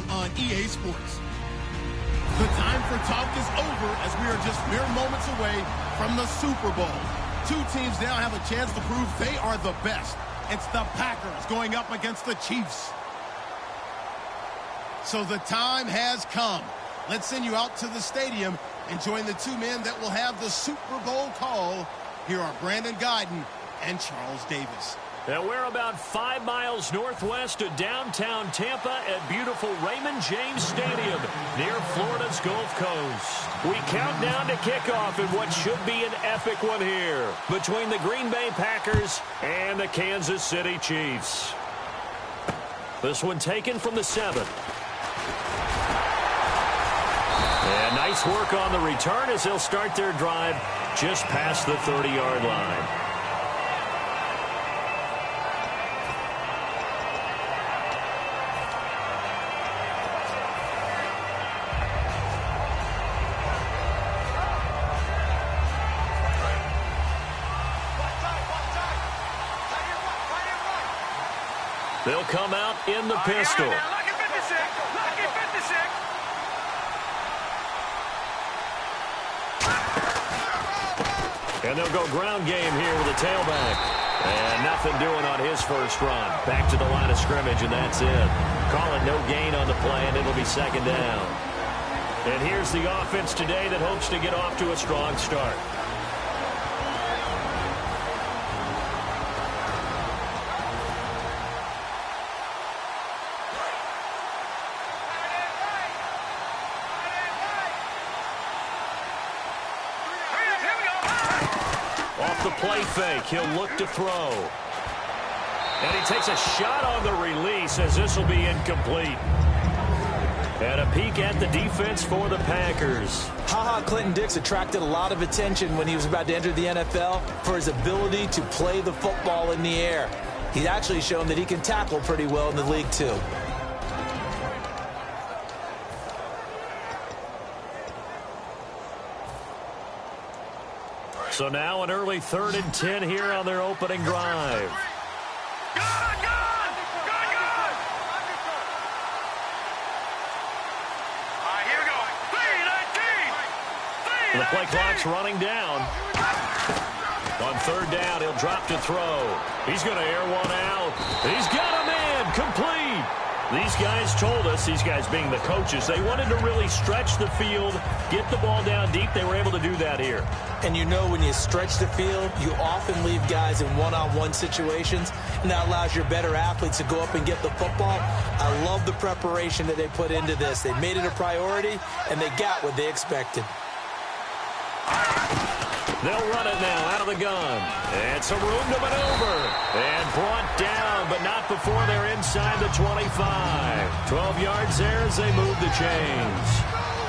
now on EA Sports. The time for talk is over as we are just mere moments away from the Super Bowl. Two teams now have a chance to prove they are the best. It's the Packers going up against the Chiefs. So the time has come. Let's send you out to the stadium and join the two men that will have the Super Bowl call. Here are Brandon Guyton and Charles Davis. And we're about 5 miles northwest of downtown Tampa at beautiful Raymond James Stadium near Florida's Gulf Coast. We count down to kickoff in what should be an epic one here between the Green Bay Packers and the Kansas City Chiefs. This one taken from the 7. And nice work on the return as they'll start their drive just past the 30-yard line. They'll come out in the pistol. And they'll go ground game here with a tailback. And nothing doing on his first run. Back to the line of scrimmage, and that's it. Call it no gain on the play, and it'll be second down. And here's the offense today that hopes to get off to a strong start. Off the play fake, he'll look to throw. And he takes a shot on the release as this will be incomplete. And a peek at the defense for the Packers. Clinton Dix attracted a lot of attention when he was about to enter the NFL for his ability to play the football in the air. He's actually shown that he can tackle pretty well in the league, too. So now an early 3rd and 10 here on their opening drive. The play clock's running down. On 3rd down, he'll drop to throw. He's going to air one out. He's got a man complete. These guys told us, these guys being the coaches, they wanted to really stretch the field, get the ball down deep. They were able to do that here. And you know, when you stretch the field, you often leave guys in one-on-one situations, and that allows your better athletes to go up and get the football. I love the preparation that they put into this. They made it a priority, and they got what they expected. They'll run it now out of the gun. And some room to maneuver. And brought down, but not before they're inside the 25. 12 yards there as they move the chains.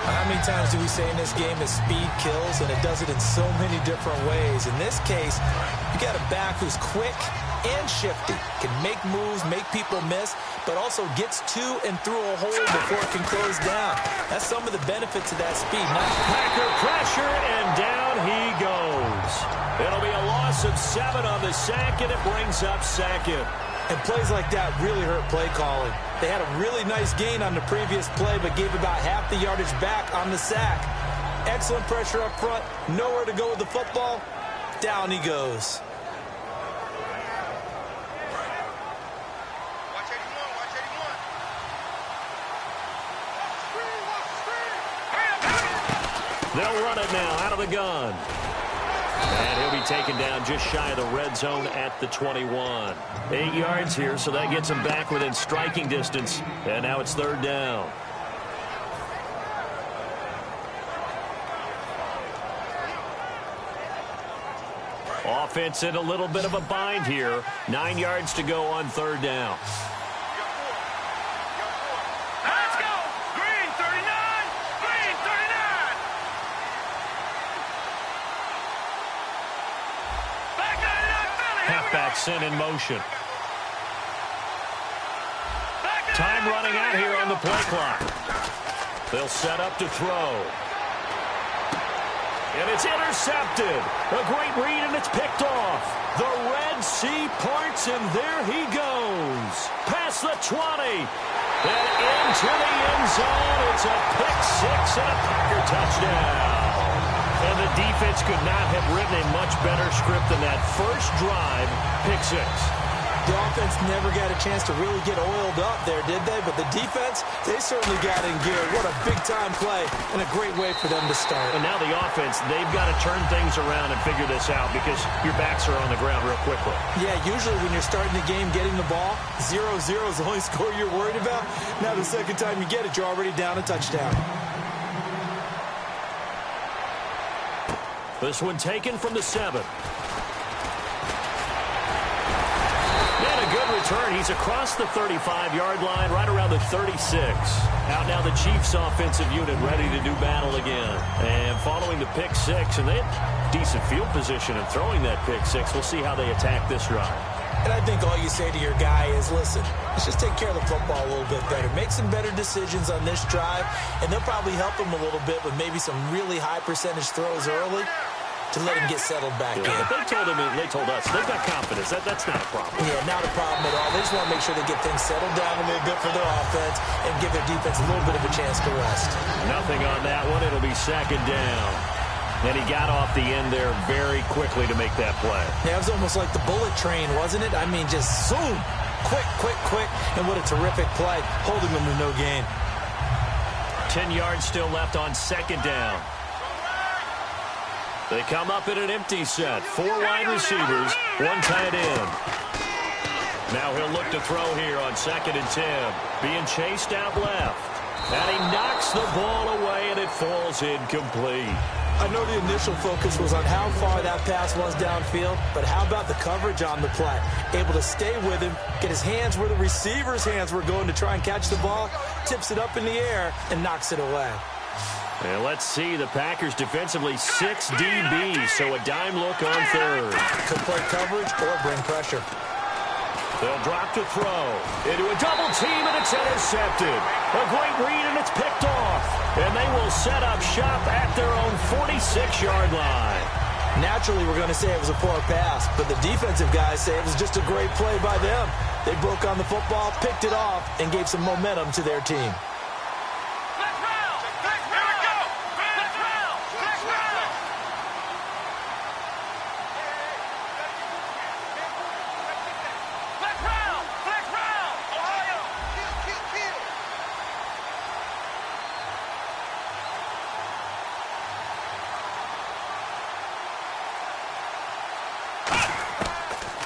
How many times do we say in this game that speed kills, and it does it in so many different ways? In this case, you got a back who's quick and shifty, can make moves, make people miss, but also gets to and through a hole before it can close down. That's some of the benefits of that speed. Packer pressure, and down he goes. It'll be a loss of 7 on the sack, and it brings up second. And plays like that really hurt play calling. They had a really nice gain on the previous play, but gave about half the yardage back on the sack. Excellent pressure up front, nowhere to go with the football. Down he goes. They'll run it now out of the gun. And he'll be taken down just shy of the red zone at the 21. 8 yards here, so that gets him back within striking distance. And now it's 3rd down. Offense in a little bit of a bind here. 9 yards to go on 3rd down. Halfback sent in motion. Time running out here on the play clock. They'll set up to throw. And it's intercepted. A great read, and it's picked off. The Red Sea parts, and there he goes. Past the 20. And into the end zone. It's a pick six and a Packer touchdown. And the defense could not have written a much better script than that first drive, pick six. The offense never got a chance to really get oiled up there, did they? But the defense, they certainly got in gear. What a big-time play and a great way for them to start. And now the offense, they've got to turn things around and figure this out because your backs are on the ground real quickly. Yeah, usually when you're starting the game getting the ball, 0-0 is the only score you're worried about. Now the second time you get it, you're already down a touchdown. This one taken from the 7. Good return. He's across the 35-yard line, right around the 36. Out now the Chiefs offensive unit ready to do battle again. And following the pick six, and they had decent field position in throwing that pick six. We'll see how they attack this drive. And I think all you say to your guy is, listen, let's just take care of the football a little bit better. Make some better decisions on this drive, and they'll probably help him a little bit with maybe some really high percentage throws early to let him get settled back in. But they told us, they've got confidence. That's not a problem. Yeah, not a problem at all. They just want to make sure they get things settled down a little bit for their offense and give their defense a little bit of a chance to rest. Nothing on that one. It'll be second down. And he got off the end there very quickly to make that play. Yeah, it was almost like the bullet train, wasn't it? I mean, just zoom. Quick, quick, quick. And what a terrific play, holding them to no gain. 10 yards still left on second down. They come up in an empty set. 4 wide receivers, 1 tight end. Now he'll look to throw here on 2nd and 10. Being chased out left. And he knocks the ball away, and it falls incomplete. I know the initial focus was on how far that pass was downfield, but how about the coverage on the play? Able to stay with him, get his hands where the receiver's hands were going to try and catch the ball, tips it up in the air, and knocks it away. And let's see, the Packers defensively 6 DBs, so a dime look on third. Could play coverage or bring pressure. They'll drop to throw. Into a double team, and it's intercepted. A great read, and it's picked off. And they will set up shop at their own 46-yard line. Naturally, we're going to say it was a poor pass, but the defensive guys say it was just a great play by them. They broke on the football, picked it off, and gave some momentum to their team.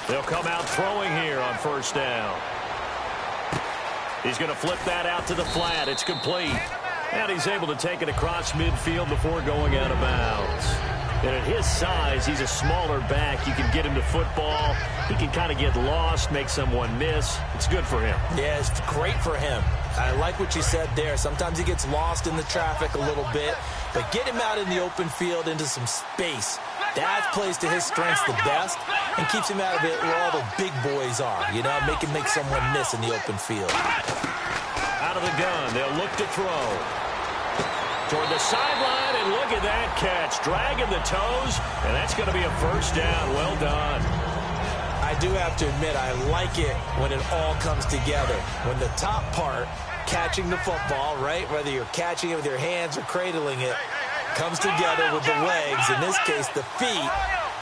They'll come out throwing here on first down. He's going to flip that out to the flat. It's complete. And he's able to take it across midfield before going out of bounds. And at his size, he's a smaller back. You can get him to football. He can kind of get lost, make someone miss. It's good for him. Yeah, it's great for him. I like what you said there. Sometimes he gets lost in the traffic a little bit. But get him out in the open field into some space. That plays to his strengths the best and keeps him out of it where all the big boys are. You know, make someone miss in the open field. Out of the gun, they'll look to throw. Toward the sideline, and look at that catch. Dragging the toes, and that's going to be a first down. Well done. I do have to admit, I like it when it all comes together. When the top part, catching the football, right, whether you're catching it with your hands or cradling it, comes together with the legs, in this case the feet,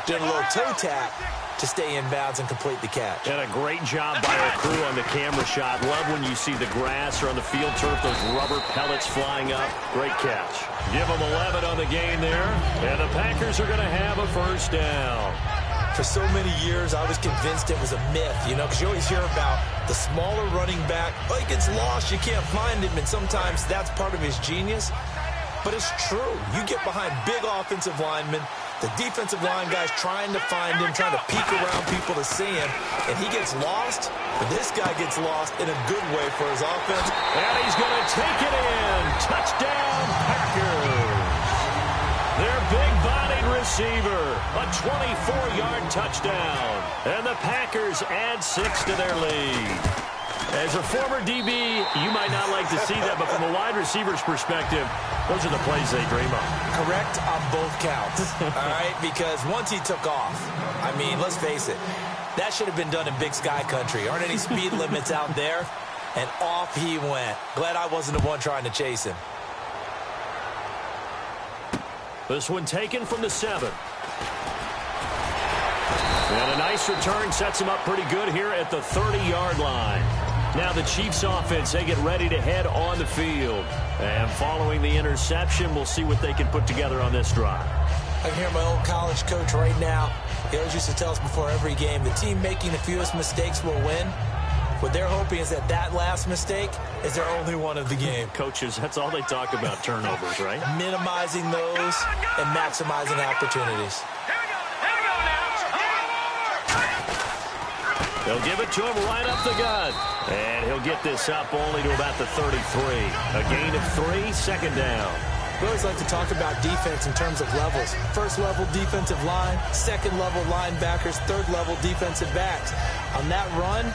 doing a little toe tap to stay in bounds and complete the catch. And a great job by our crew on the camera shot. Love when you see the grass or on the field turf, those rubber pellets flying up. Great catch. Give them 11 on the game there, and the Packers are going to have a first down. For so many years, I was convinced it was a myth, you know, because you always hear about the smaller running back. Oh, he gets lost, you can't find him, and sometimes that's part of his genius. But it's true. You get behind big offensive linemen, the defensive line guys trying to find him, trying to peek around people to see him, and he gets lost. But this guy gets lost in a good way for his offense. And he's going to take it in. Touchdown, Packers. Their big-bodied receiver, a 24-yard touchdown. And the Packers add 6 to their lead. As a former DB, you might not like to see that, but from a wide receiver's perspective, those are the plays they dream of. Correct on both counts, all right? Because once he took off, I mean, let's face it, that should have been done in Big Sky Country. Aren't any speed limits out there? and off he went. Glad I wasn't the one trying to chase him. This one taken from the 7. And a nice return sets him up pretty good here at the 30-yard line. Now the Chiefs offense, they get ready to head on the field. And following the interception, we'll see what they can put together on this drive. I can hear my old college coach right now. He always used to tell us before every game, the team making the fewest mistakes will win. What they're hoping is that last mistake is their only one of the game. Coaches, that's all they talk about, turnovers, right? Minimizing those and maximizing opportunities. They'll give it to him right up the gut. And he'll get this up only to about the 33. A gain of 3, second down. We always like to talk about defense in terms of levels. First level defensive line, second level linebackers, third level defensive backs. On that run,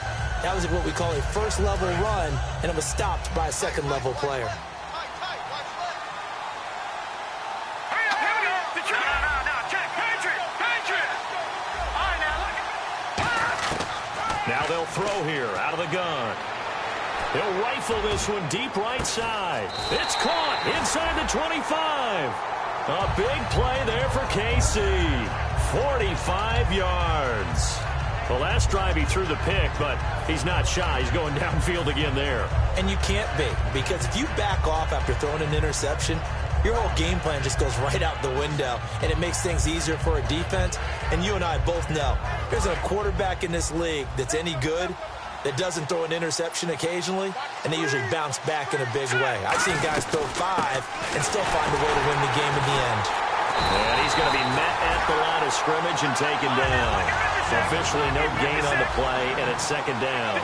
that was what we call a first level run, and it was stopped by a second level player. Now they'll throw here out of the gun. He'll rifle this one deep right side. It's caught inside the 25. A big play there for KC. 45 yards. The last drive he threw the pick, but he's not shy. He's going downfield again there. And you can't be, because if you back off after throwing an interception, your whole game plan just goes right out the window, and it makes things easier for a defense. And you and I both know there's a quarterback in this league that's any good that doesn't throw an interception occasionally, and they usually bounce back in a big way. I've seen guys throw 5 and still find a way to win the game in the end. And he's going to be met at the line of scrimmage and taken down. Officially no gain on the play, and it's second down.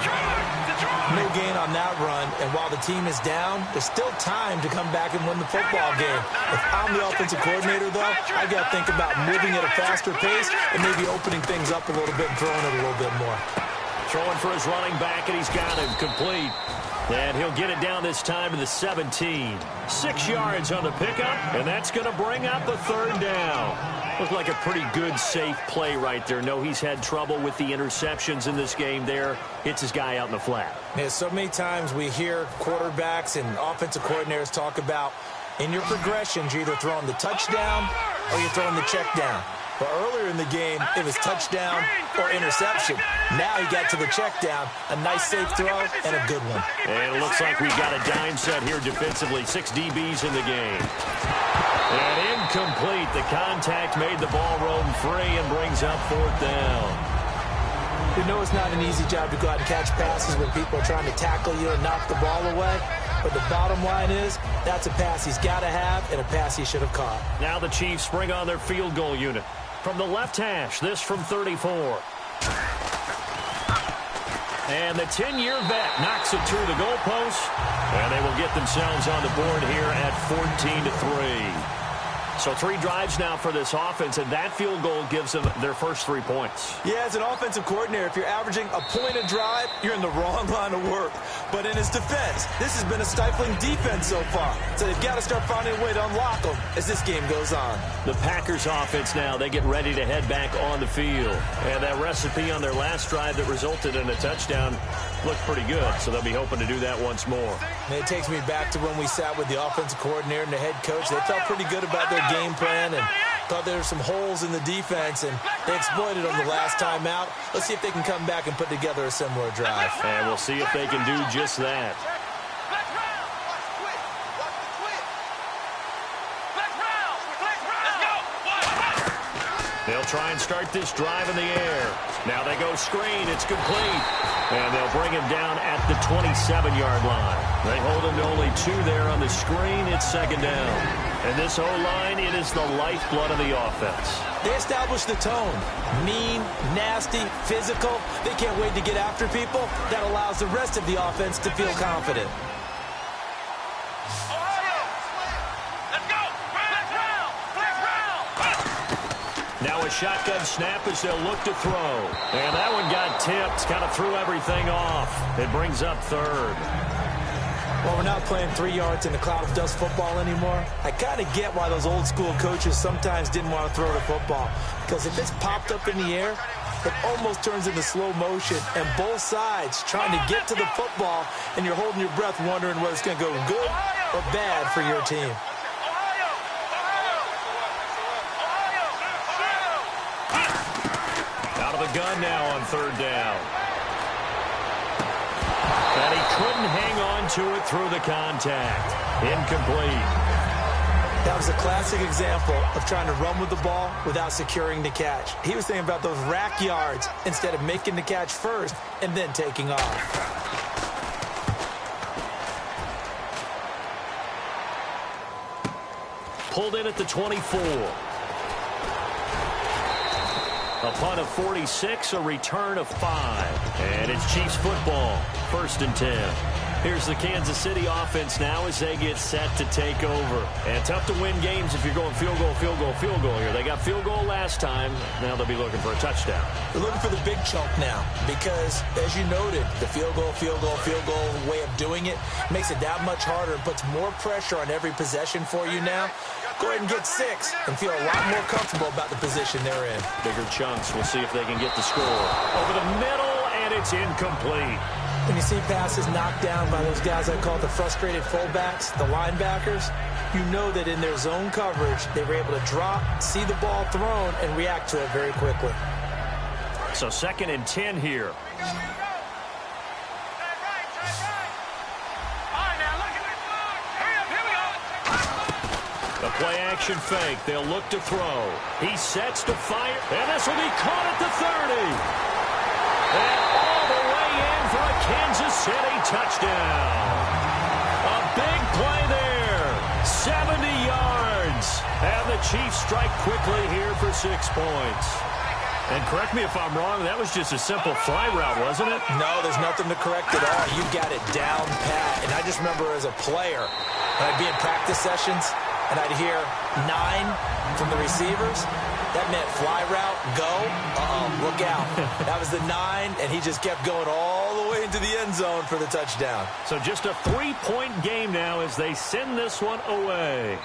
No gain on that run, and while the team is down, there's still time to come back and win the football game. If I'm the offensive coordinator, though, I got to think about moving at a faster pace and maybe opening things up a little bit and throwing it a little bit more. Throwing for his running back, and he's got him complete. And he'll get it down this time to the 17. 6 yards on the pickup, and that's going to bring up a third down. Looked like a pretty good, safe play right there. No, he's had trouble with the interceptions in this game there. Hits his guy out in the flat. Yeah, so many times we hear quarterbacks and offensive coordinators talk about in your progressions, you're either throwing the touchdown or you're throwing the check down. But earlier in the game, it was touchdown or interception. Now he got to the check down, a nice safe throw, and a good one. And it looks like we've got a dime set here defensively. 6 DBs in the game. And incomplete. The contact made the ball roam free and brings up fourth down. You know it's not an easy job to go out and catch passes when people are trying to tackle you and knock the ball away. But the bottom line is, that's a pass he's got to have and a pass he should have caught. Now the Chiefs bring on their field goal unit. From the left hash, this from 34. And the 10-year vet knocks it through the goalpost. And they will get themselves on the board here at 14-3. So 3 drives now for this offense, and that field goal gives them their first 3 points. Yeah, as an offensive coordinator, if you're averaging a point a drive, you're in the wrong line of work. But in his defense, this has been a stifling defense so far. So they've got to start finding a way to unlock them as this game goes on. The Packers offense now, they get ready to head back on the field. And that recipe on their last drive that resulted in a touchdown looked pretty good, so they'll be hoping to do that once more. And it takes me back to when we sat with the offensive coordinator and the head coach. They felt pretty good about their game plan and thought there were some holes in the defense, and they exploited them the last time out. Let's see if they can come back and put together a similar drive. And we'll see if they can do just that. They'll try and start this drive in the air. Now they go screen. It's complete. And they'll bring him down at the 27-yard line. They hold him to only 2 there on the screen. It's second down. And this O-line, it is the lifeblood of the offense. They establish the tone. Mean, nasty, physical. They can't wait to get after people. That allows the rest of the offense to feel confident. Now a shotgun snap as they'll look to throw. And that one got tipped, kind of threw everything off. It brings up third. Well, we're not playing 3 yards in the cloud of dust football anymore. I kind of get why those old school coaches sometimes didn't want to throw the football. Because if it's popped up in the air, it almost turns into slow motion, and both sides trying to get to the football, and you're holding your breath wondering whether it's going to go good or bad for your team. Out of the gun now on third down. And he couldn't hang on to it through the contact. Incomplete. That was a classic example of trying to run with the ball without securing the catch. He was thinking about those rack yards instead of making the catch first and then taking off. Pulled in at the 24. A punt of 46, a return of 5. And it's Chiefs football, 1st and 10. Here's the Kansas City offense now as they get set to take over. And tough to win games if you're going field goal, field goal, field goal here. They got field goal last time. Now they'll be looking for a touchdown. They're looking for the big chunk now because, as you noted, the field goal way of doing it makes it that much harder and puts more pressure on every possession for you now. Go ahead and get 6 and feel a lot more comfortable about the position they're in. Bigger chunks. We'll see if they can get the score. Over the middle, and it's incomplete. When you see passes knocked down by those guys I call the frustrated fullbacks, the linebackers, you know that in their zone coverage, they were able to drop, see the ball thrown, and react to it very quickly. So 2nd and 10 here. The play-action fake. They'll look to throw. He sets to fire, and this will be caught at the 30. And all the way in for a Kansas City touchdown. A big play there. 70 yards. And the Chiefs strike quickly here for 6 points. And correct me if I'm wrong, that was just a simple fly route, wasn't it? No, there's nothing to correct at all. You got it down pat. And I just remember as a player, when I'd be in practice sessions, and I'd hear 9 from the receivers. That meant fly route, go, look out. That was the 9, and he just kept going all the way into the end zone for the touchdown. So just a 3-point game now as they send this one away.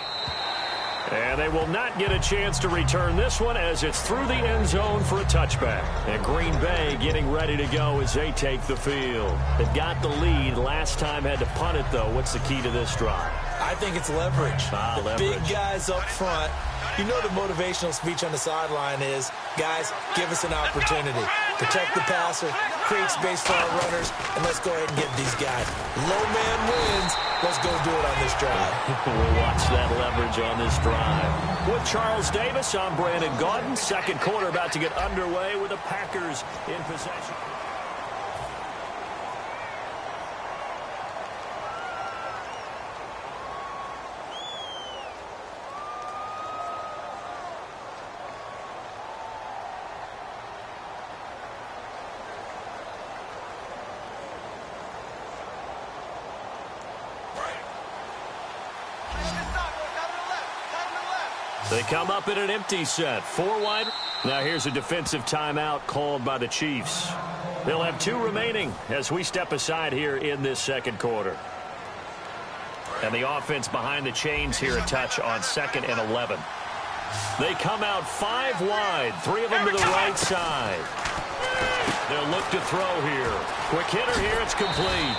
And they will not get a chance to return this one as it's through the end zone for a touchback. And Green Bay getting ready to go as they take the field. They've got the lead. Last time had to punt it, though. What's the key to this drive? I think it's leverage. The big guys up front. You know the motivational speech on the sideline is, guys, give us an opportunity. Protect the passer, create space for our runners, and let's go ahead and get these guys. Low man wins. Let's go do it on this drive. We'll watch that leverage on this drive. With Charles Davis, I'm Brandon Gaudin. 2nd quarter about to get underway with the Packers in possession. They come up in an empty set. 4 wide. Now here's a defensive timeout called by the Chiefs. They'll have 2 remaining as we step aside here in this 2nd quarter. And the offense behind the chains here a touch on 2nd and 11. They come out 5 wide. 3 of them to the right side. They'll look to throw here. Quick hitter here. It's complete.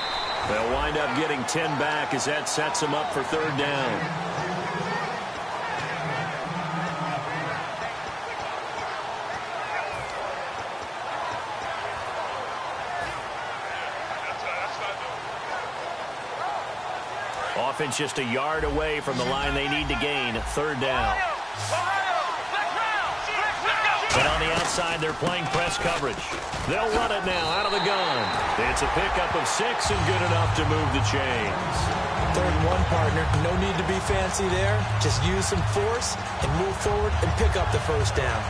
They'll wind up getting 10 back as that sets them up for 3rd down. Offense just a yard away from the line they need to gain. 3rd down. And on the outside, they're playing press coverage. They'll run it now out of the gun. It's a pickup of 6 and good enough to move the chains. 3rd and 1, partner. No need to be fancy there. Just use some force and move forward and pick up the 1st down.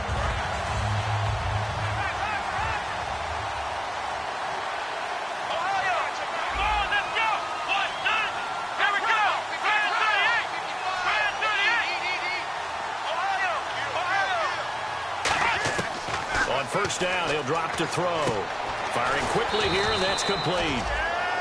On 1st down, he'll drop to throw. Firing quickly here, and that's complete.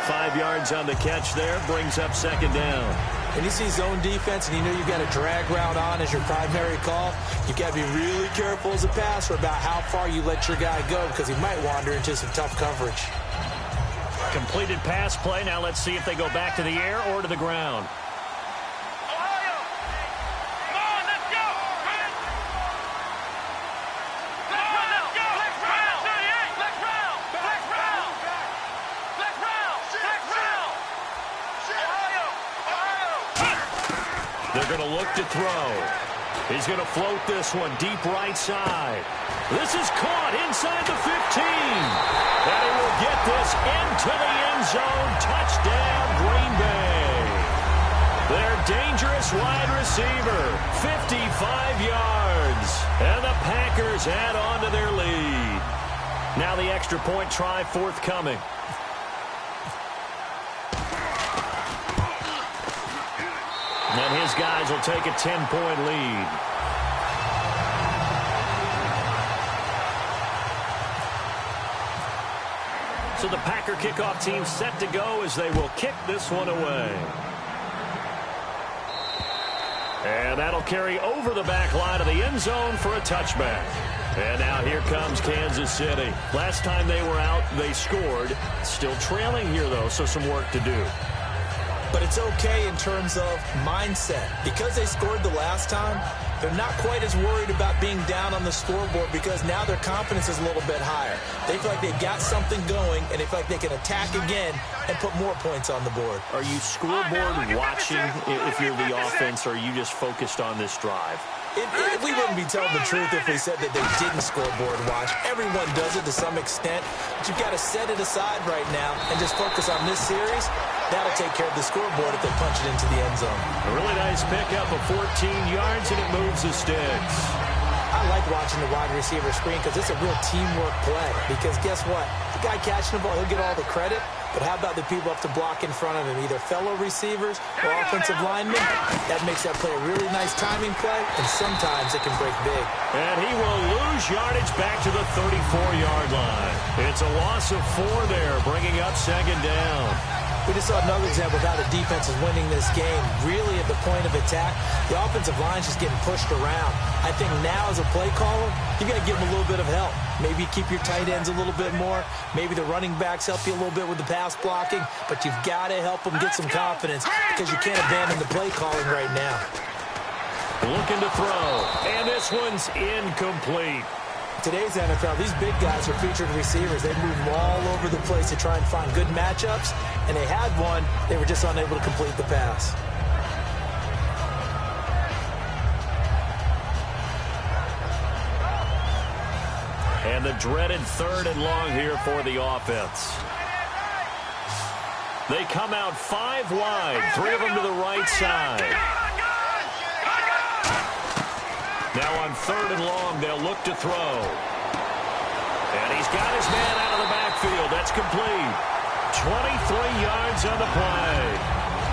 5 yards on the catch there, brings up second down. When you see zone defense and you know you've got a drag route on as your primary call, you've got to be really careful as a passer about how far you let your guy go because he might wander into some tough coverage. Completed pass play. Now let's see if they go back to the air or to the ground. They're going to look to throw. He's going to float this one deep right side. This is caught inside the 15. And he will get this into the end zone. Touchdown, Green Bay. Their dangerous wide receiver, 55 yards. And the Packers add on to their lead. Now the extra point try forthcoming. And his guys will take a 10-point lead. So the Packer kickoff team set to go as they will kick this one away. And that'll carry over the back line of the end zone for a touchback. And now here comes Kansas City. Last time they were out, they scored. Still trailing here, though, so some work to do. But it's okay in terms of mindset. Because they scored the last time, they're not quite as worried about being down on the scoreboard because now their confidence is a little bit higher. They feel like they've got something going, and they feel like they can attack again and put more points on the board. Are you scoreboard watching if you're the offense, or are you just focused on this drive? We wouldn't be telling the truth if we said that they didn't scoreboard watch. Everyone does it to some extent. But you've got to set it aside right now and just focus on this series. That'll take care of the scoreboard if they punch it into the end zone. A really nice pickup of 14 yards, and it moves the sticks. I like watching the wide receiver screen because it's a real teamwork play. Because guess what? The guy catching the ball, he'll get all the credit. But how about the people up to block in front of him, either fellow receivers or offensive linemen? That makes that play a really nice timing play, and sometimes it can break big. And he will lose yardage back to the 34-yard line. It's a loss of 4 there, bringing up second down. We just saw another example of how the defense is winning this game. Really at the point of attack, the offensive line is just getting pushed around. I think now as a play caller, you got to give them a little bit of help. Maybe keep your tight ends a little bit more. Maybe the running backs help you a little bit with the pass blocking. But you've got to help them get some confidence because you can't abandon the play calling right now. Looking to throw. And this one's incomplete. Today's NFL, these big guys are featured receivers. They move all over the place to try and find good matchups, and they had one. They were just unable to complete the pass. And the dreaded 3rd and long here for the offense. They come out 5 wide, 3 of them to the right side. Now on 3rd and long, they'll look to throw. And he's got his man out of the backfield. That's complete. 23 yards on the play.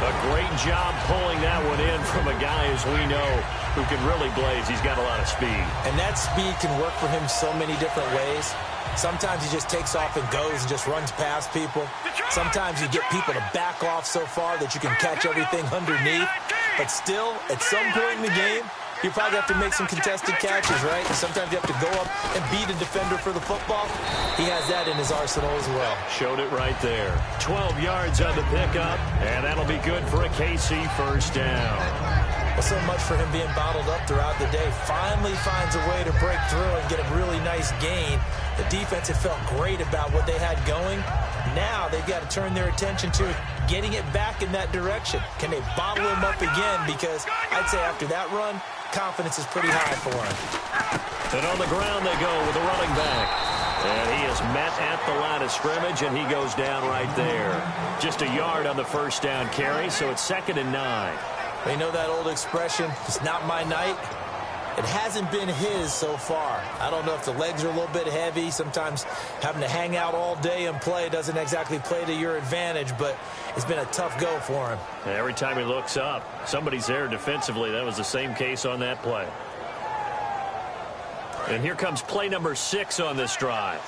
A great job pulling that one in from a guy, as we know, who can really blaze. He's got a lot of speed. And that speed can work for him so many different ways. Sometimes he just takes off and goes and just runs past people. Sometimes you get people to back off so far that you can catch everything underneath. But still, at some point in the game, you probably have to make some contested catches, right? And sometimes you have to go up and beat a defender for the football. He has that in his arsenal as well. Showed it right there. 12 yards on the pickup, and that'll be good for a KC first down. Well, so much for him being bottled up throughout the day. Finally finds a way to break through and get a really nice gain. The defense had felt great about what they had going. Now they've got to turn their attention to getting it back in that direction. Can they bottle him up again? Because I'd say after that run, confidence is pretty high for him. And on the ground they go with a running back. And he is met at the line of scrimmage, and he goes down right there. Just a yard on the first down carry, so it's 2nd and 9. You know that old expression, it's not my night? It hasn't been his so far. I don't know if the legs are a little bit heavy. Sometimes having to hang out all day and play doesn't exactly play to your advantage, but it's been a tough go for him. And every time he looks up, somebody's there defensively. That was the same case on that play. And here comes play number 6 on this drive.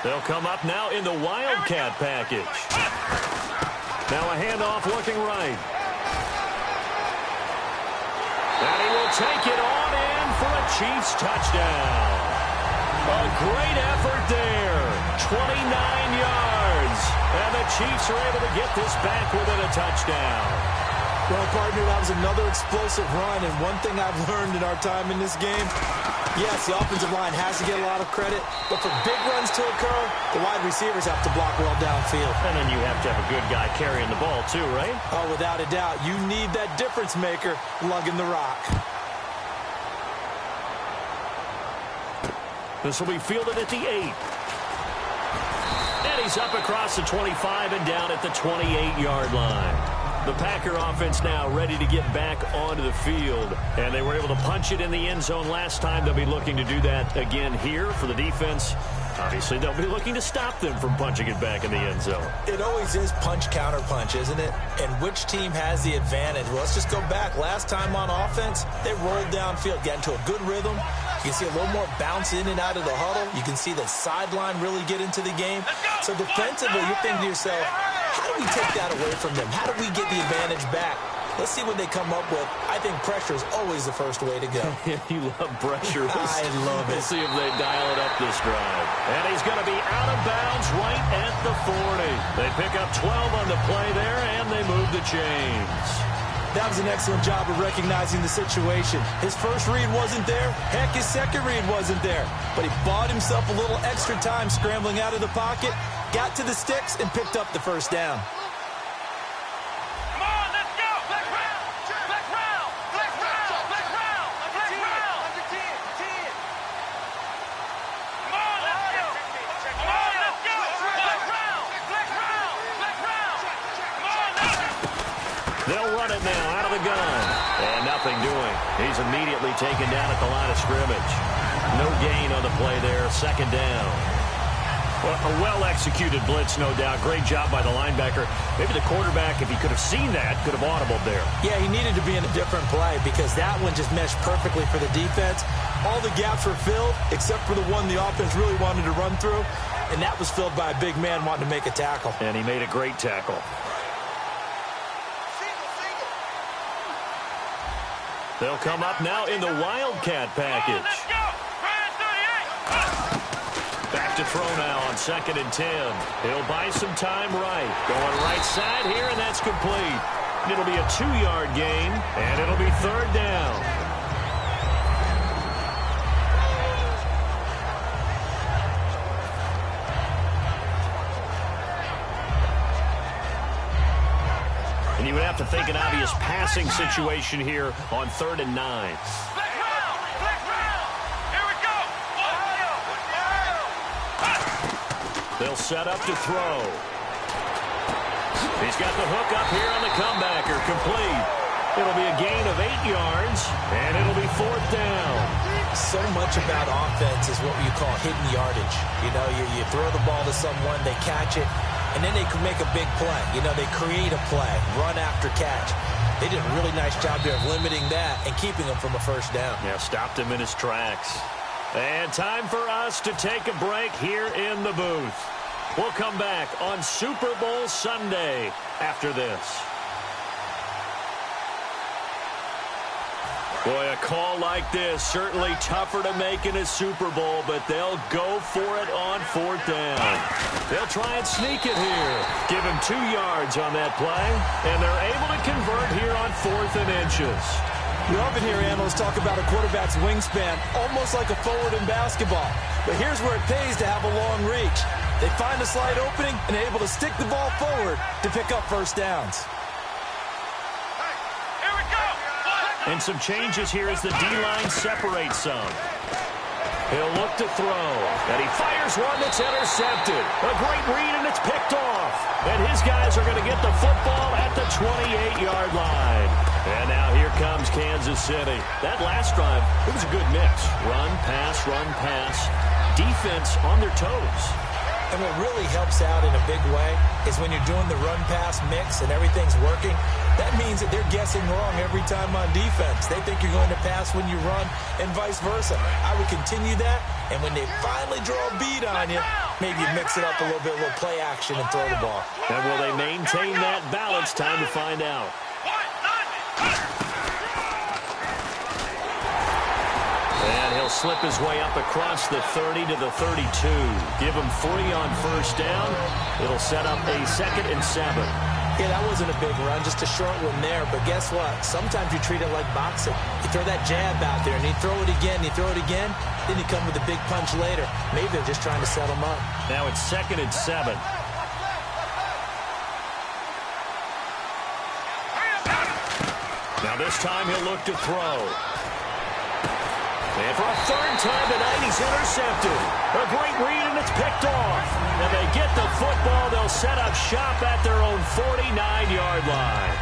They'll come up now in the Wildcat package. Now a handoff looking right. And he will take it on in for a Chiefs touchdown. A great effort there. 29 yards. And the Chiefs are able to get this back within a touchdown. Well, partner, that was another explosive run, and one thing I've learned in our time in this game, yes, the offensive line has to get a lot of credit, but for big runs to occur, the wide receivers have to block well downfield. And then you have to have a good guy carrying the ball too, right? Oh, without a doubt. You need that difference maker lugging the rock. This will be fielded at the 8. And he's up across the 25 and down at the 28-yard line. The Packer offense now ready to get back onto the field. And they were able to punch it in the end zone last time. They'll be looking to do that again here for the defense. Obviously, they'll be looking to stop them from punching it back in the end zone. It always is punch, counter punch, isn't it? And which team has the advantage? Well, let's just go back. Last time on offense, they rolled downfield, got into a good rhythm. You can see a little more bounce in and out of the huddle. You can see the sideline really get into the game. So defensively, you're thinking to yourself, how do we take that away from them? How do we get the advantage back? Let's see what they come up with. I think pressure is always the first way to go. You love pressure. I love it. We'll see if they dial it up this drive. And he's going to be out of bounds right at the 40. They pick up 12 on the play there, and they move the chains. That was an excellent job of recognizing the situation. His first read wasn't there. Heck, his second read wasn't there. But he bought himself a little extra time scrambling out of the pocket, got to the sticks, and picked up the first down. They'll run it now out of the gun. And nothing doing. He's immediately taken down at the line of scrimmage. No gain on the play there. Second down. Well, a well-executed blitz, no doubt. Great job by the linebacker. Maybe the quarterback, if he could have seen that, could have audibled there. Yeah, he needed to be in a different play because that one just meshed perfectly for the defense. All the gaps were filled except for the one the offense really wanted to run through, and that was filled by a big man wanting to make a tackle. And he made a great tackle. They'll come up now in the Wildcat package. Back to throw now on 2nd and 10. He'll buy some time right. Going right side here, and that's complete. It'll be a 2-yard gain, and it'll be 3rd down. And you would have to think an obvious passing situation here on 3rd and 9. They'll set up to throw. He's got the hook up here on the comebacker. Complete. It'll be a gain of 8 yards, and it'll be 4th down. So much about offense is what you call hidden yardage. You know, you throw the ball to someone, they catch it, and then they can make a big play. You know, they create a play, run after catch. They did a really nice job there of limiting that and keeping him from a first down. Yeah, stopped him in his tracks. And time for us to take a break here in the booth. We'll come back on Super Bowl Sunday after this. Boy, a call like this, certainly tougher to make in a Super Bowl, but they'll go for it on 4th down. They'll try and sneak it here. Give him 2 yards on that play, and they're able to convert here on 4th and inches. We often hear analysts talk about a quarterback's wingspan, almost like a forward in basketball. But here's where it pays to have a long reach. They find a slight opening and are able to stick the ball forward to pick up first downs. And some changes here as the D-line separates some. He'll look to throw. And he fires one that's intercepted. A great read, and it's picked off. And his guys are going to get the football at the 28-yard line. And now here comes Kansas City. That last drive, it was a good mix. Run, pass, defense on their toes. And what really helps out in a big way is when you're doing the run-pass mix and everything's working, that means that they're guessing wrong every time on defense. They think you're going to pass when you run and vice versa. I would continue that, and when they finally draw a bead on you, Maybe you mix it up a little bit, a little play action, and throw the ball. And will they maintain that balance? Time to find out. And he'll slip his way up across the 30 to the 32. Give him 3 on first down. It'll set up a 2nd and 7. Yeah, that wasn't a big run, just a short one there. But guess what? Sometimes you treat it like boxing. You throw that jab out there, and you throw it again, then you come with a big punch later. Maybe they're just trying to set him up. Now it's 2nd and 7. Now this time he'll look to throw. And for a 3rd time tonight, he's intercepted. A great read, and it's picked off. And they get the football. They'll set up shop at their own 49-yard line.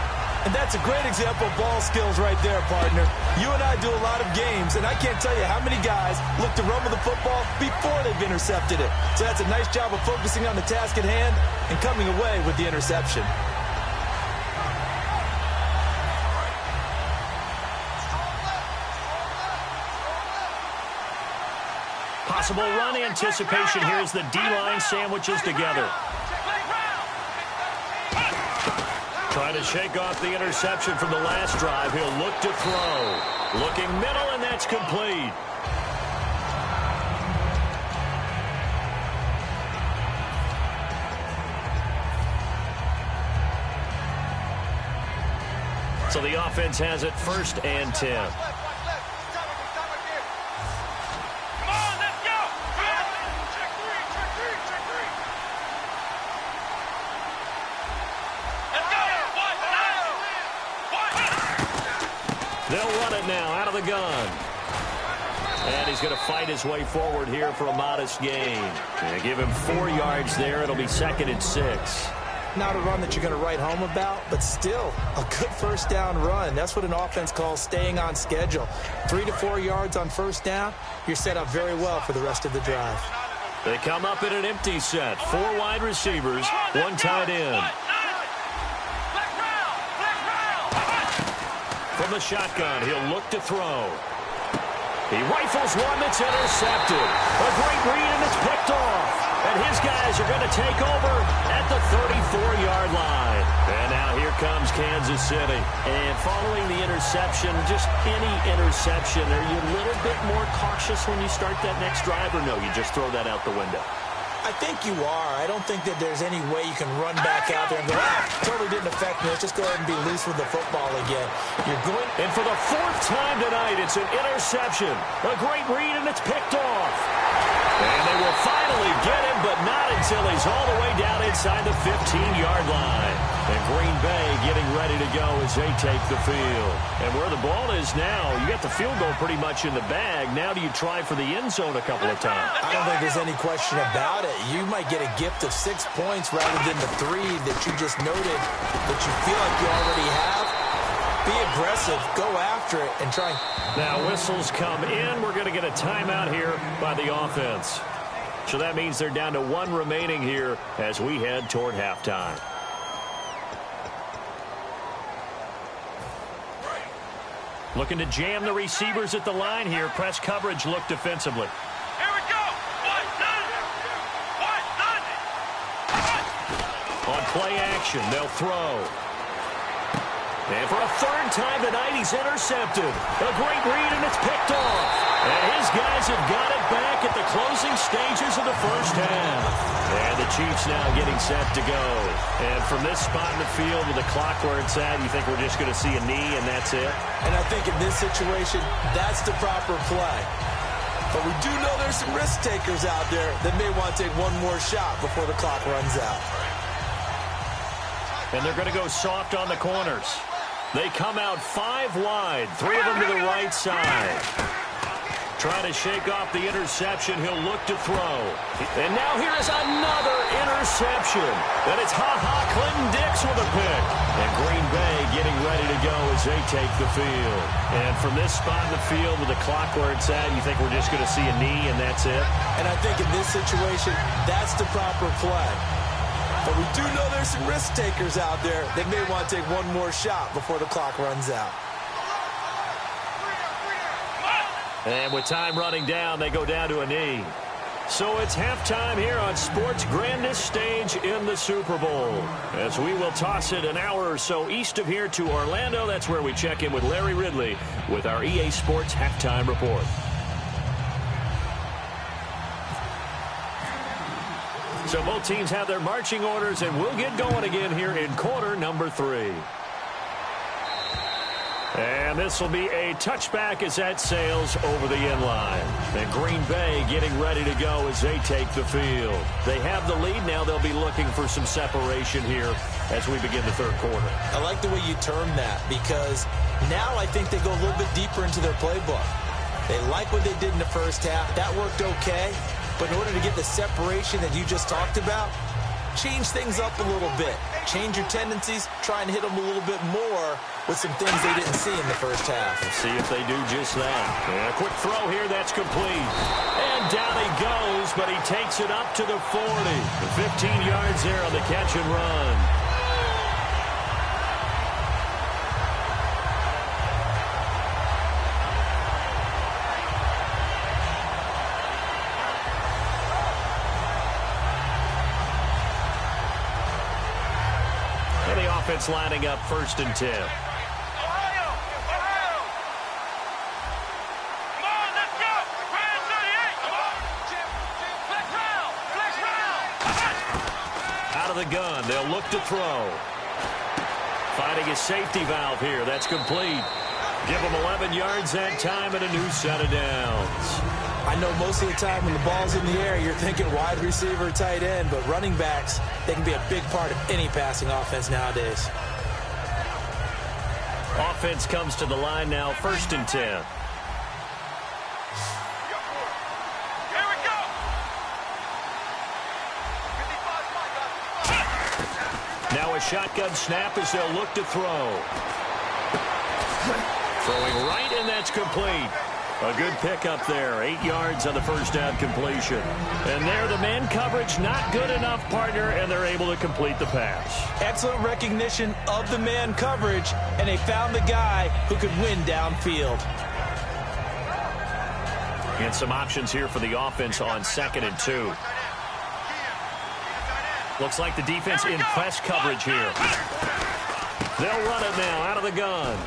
And that's a great example of ball skills right there, partner. You and I do a lot of games, and I can't tell you how many guys look to run with the football before they've intercepted it. So that's a nice job of focusing on the task at hand and coming away with the interception. Possible run anticipation here as the D-line sandwiches together. Trying to shake off the interception from the last drive. He'll look to throw. Looking middle, and that's complete. So the offense has it 1st and 10. They'll run it now out of the gun. And he's going to fight his way forward here for a modest gain. And give him 4 yards there. It'll be 2nd and 6. Not a run that you're going to write home about, but still a good first down run. That's what an offense calls staying on schedule. 3 to 4 yards on first down. You're set up very well for the rest of the drive. They come up in an empty set. 4 wide receivers, 1 tight end. From the shotgun, he'll look to throw. He rifles one that's intercepted. A great read, and it's picked off. And his guys are going to take over at the 34-yard line. And now here comes Kansas City. And following the interception, just any interception, are you a little bit more cautious when you start that next drive, or no, you just throw that out the window? I think you are. I don't think that there's any way you can run back out there and go, totally didn't affect me. Let's just go ahead and be loose with the football again. You're going. And for the 4th time tonight, it's an interception. A great read, and it's picked off. And they will finally get him, but not until he's all the way down inside the 15-yard line. And Green Bay getting ready to go as they take the field. And where the ball is now, you got the field goal pretty much in the bag. Now do you try for the end zone a couple of times? I don't think there's any question about it. You might get a gift of 6 points rather than the 3 that you just noted that you feel like you already have. Be aggressive, go after it, and try. Now whistles come in. We're going to get a timeout here by the offense. So that means they're down to 1 remaining here as we head toward halftime. Looking to jam the receivers at the line here. Press coverage look defensively. Here we go. On play action, they'll throw. And for a 3rd time tonight, he's intercepted. A great read, and it's picked off. And his guys have got it back at the closing stages of the first half. And the Chiefs now getting set to go. And from this spot in the field with the clock where it's at, you think we're just going to see a knee and that's it? And I think in this situation, that's the proper play. But we do know there's some risk takers out there that may want to take one more shot before the clock runs out. And they're going to go soft on the corners. They come out 5 wide, 3 of them to the right side. Trying to shake off the interception. He'll look to throw. And now here is another interception. And it's Clinton Dix with a pick. And Green Bay getting ready to go as they take the field. And from this spot in the field with the clock where it's at, you think we're just going to see a knee and that's it? And I think in this situation, that's the proper play. But we do know there's some risk takers out there that may want to take one more shot before the clock runs out. And with time running down, they go down to a knee. So it's halftime here on sports' grandest stage in the Super Bowl. As we will toss it an hour or so east of here to Orlando. That's where we check in with Larry Ridley with our EA Sports Halftime Report. So both teams have their marching orders, and we'll get going again here in quarter number 3. And this will be a touchback as that sails over the end line. And Green Bay getting ready to go as they take the field. They have the lead. Now they'll be looking for some separation here as we begin the third quarter. I like the way you term that, because now I think they go a little bit deeper into their playbook. They like what they did in the first half. That worked okay. But in order to get the separation that you just talked about, change things up a little bit. Change your tendencies. Try and hit them a little bit more with some things they didn't see in the first half. We'll see if they do just that. And a quick throw here. That's complete. And down he goes, but he takes it up to the 40. The 15 yards there on the catch and run. Offense lining up 1st and 10. Out of the gun, they'll look to throw. Finding his safety valve here. That's complete. Give him 11 yards that time and a new set of downs. I know most of the time when the ball's in the air, you're thinking wide receiver, tight end, but running backs, they can be a big part of any passing offense nowadays. Offense comes to the line now, 1st and 10. Here we go. Now a shotgun snap as they'll look to throw. Throwing right, and that's complete. A good pickup there. 8 yards on the first down completion. And there, the man coverage not good enough, partner, and they're able to complete the pass. Excellent recognition of the man coverage, and they found the guy who could win downfield. And some options here for the offense on 2nd and 2. Looks like the defense in press coverage here. They'll run it now out of the gun.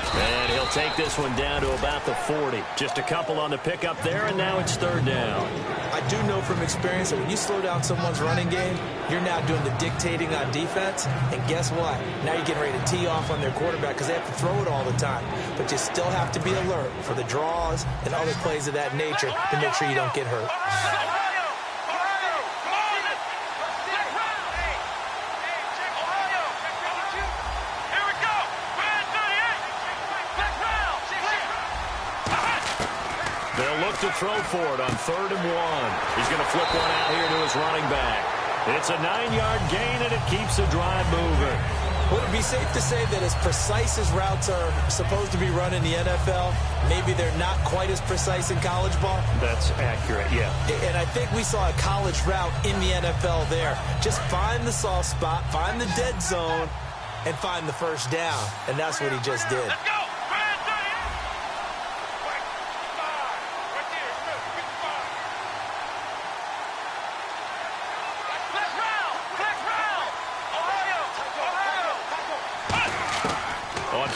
And he'll take this one down to about the 40. Just a couple on the pickup there, and now it's 3rd down. I do know from experience that when you slow down someone's running game, you're now doing the dictating on defense. And guess what? Now you're getting ready to tee off on their quarterback because they have to throw it all the time. But you still have to be alert for the draws and other plays of that nature to make sure you don't get hurt. To throw for it on 3rd and 1. He's going to flip one out here to his running back. It's a 9-yard gain, and it keeps the drive moving. Would it be safe to say that as precise as routes are supposed to be run in the NFL, maybe they're not quite as precise in college ball? That's accurate, yeah. And I think we saw a college route in the NFL there. Just find the soft spot, find the dead zone, and find the first down. And that's what he just did. Let's go.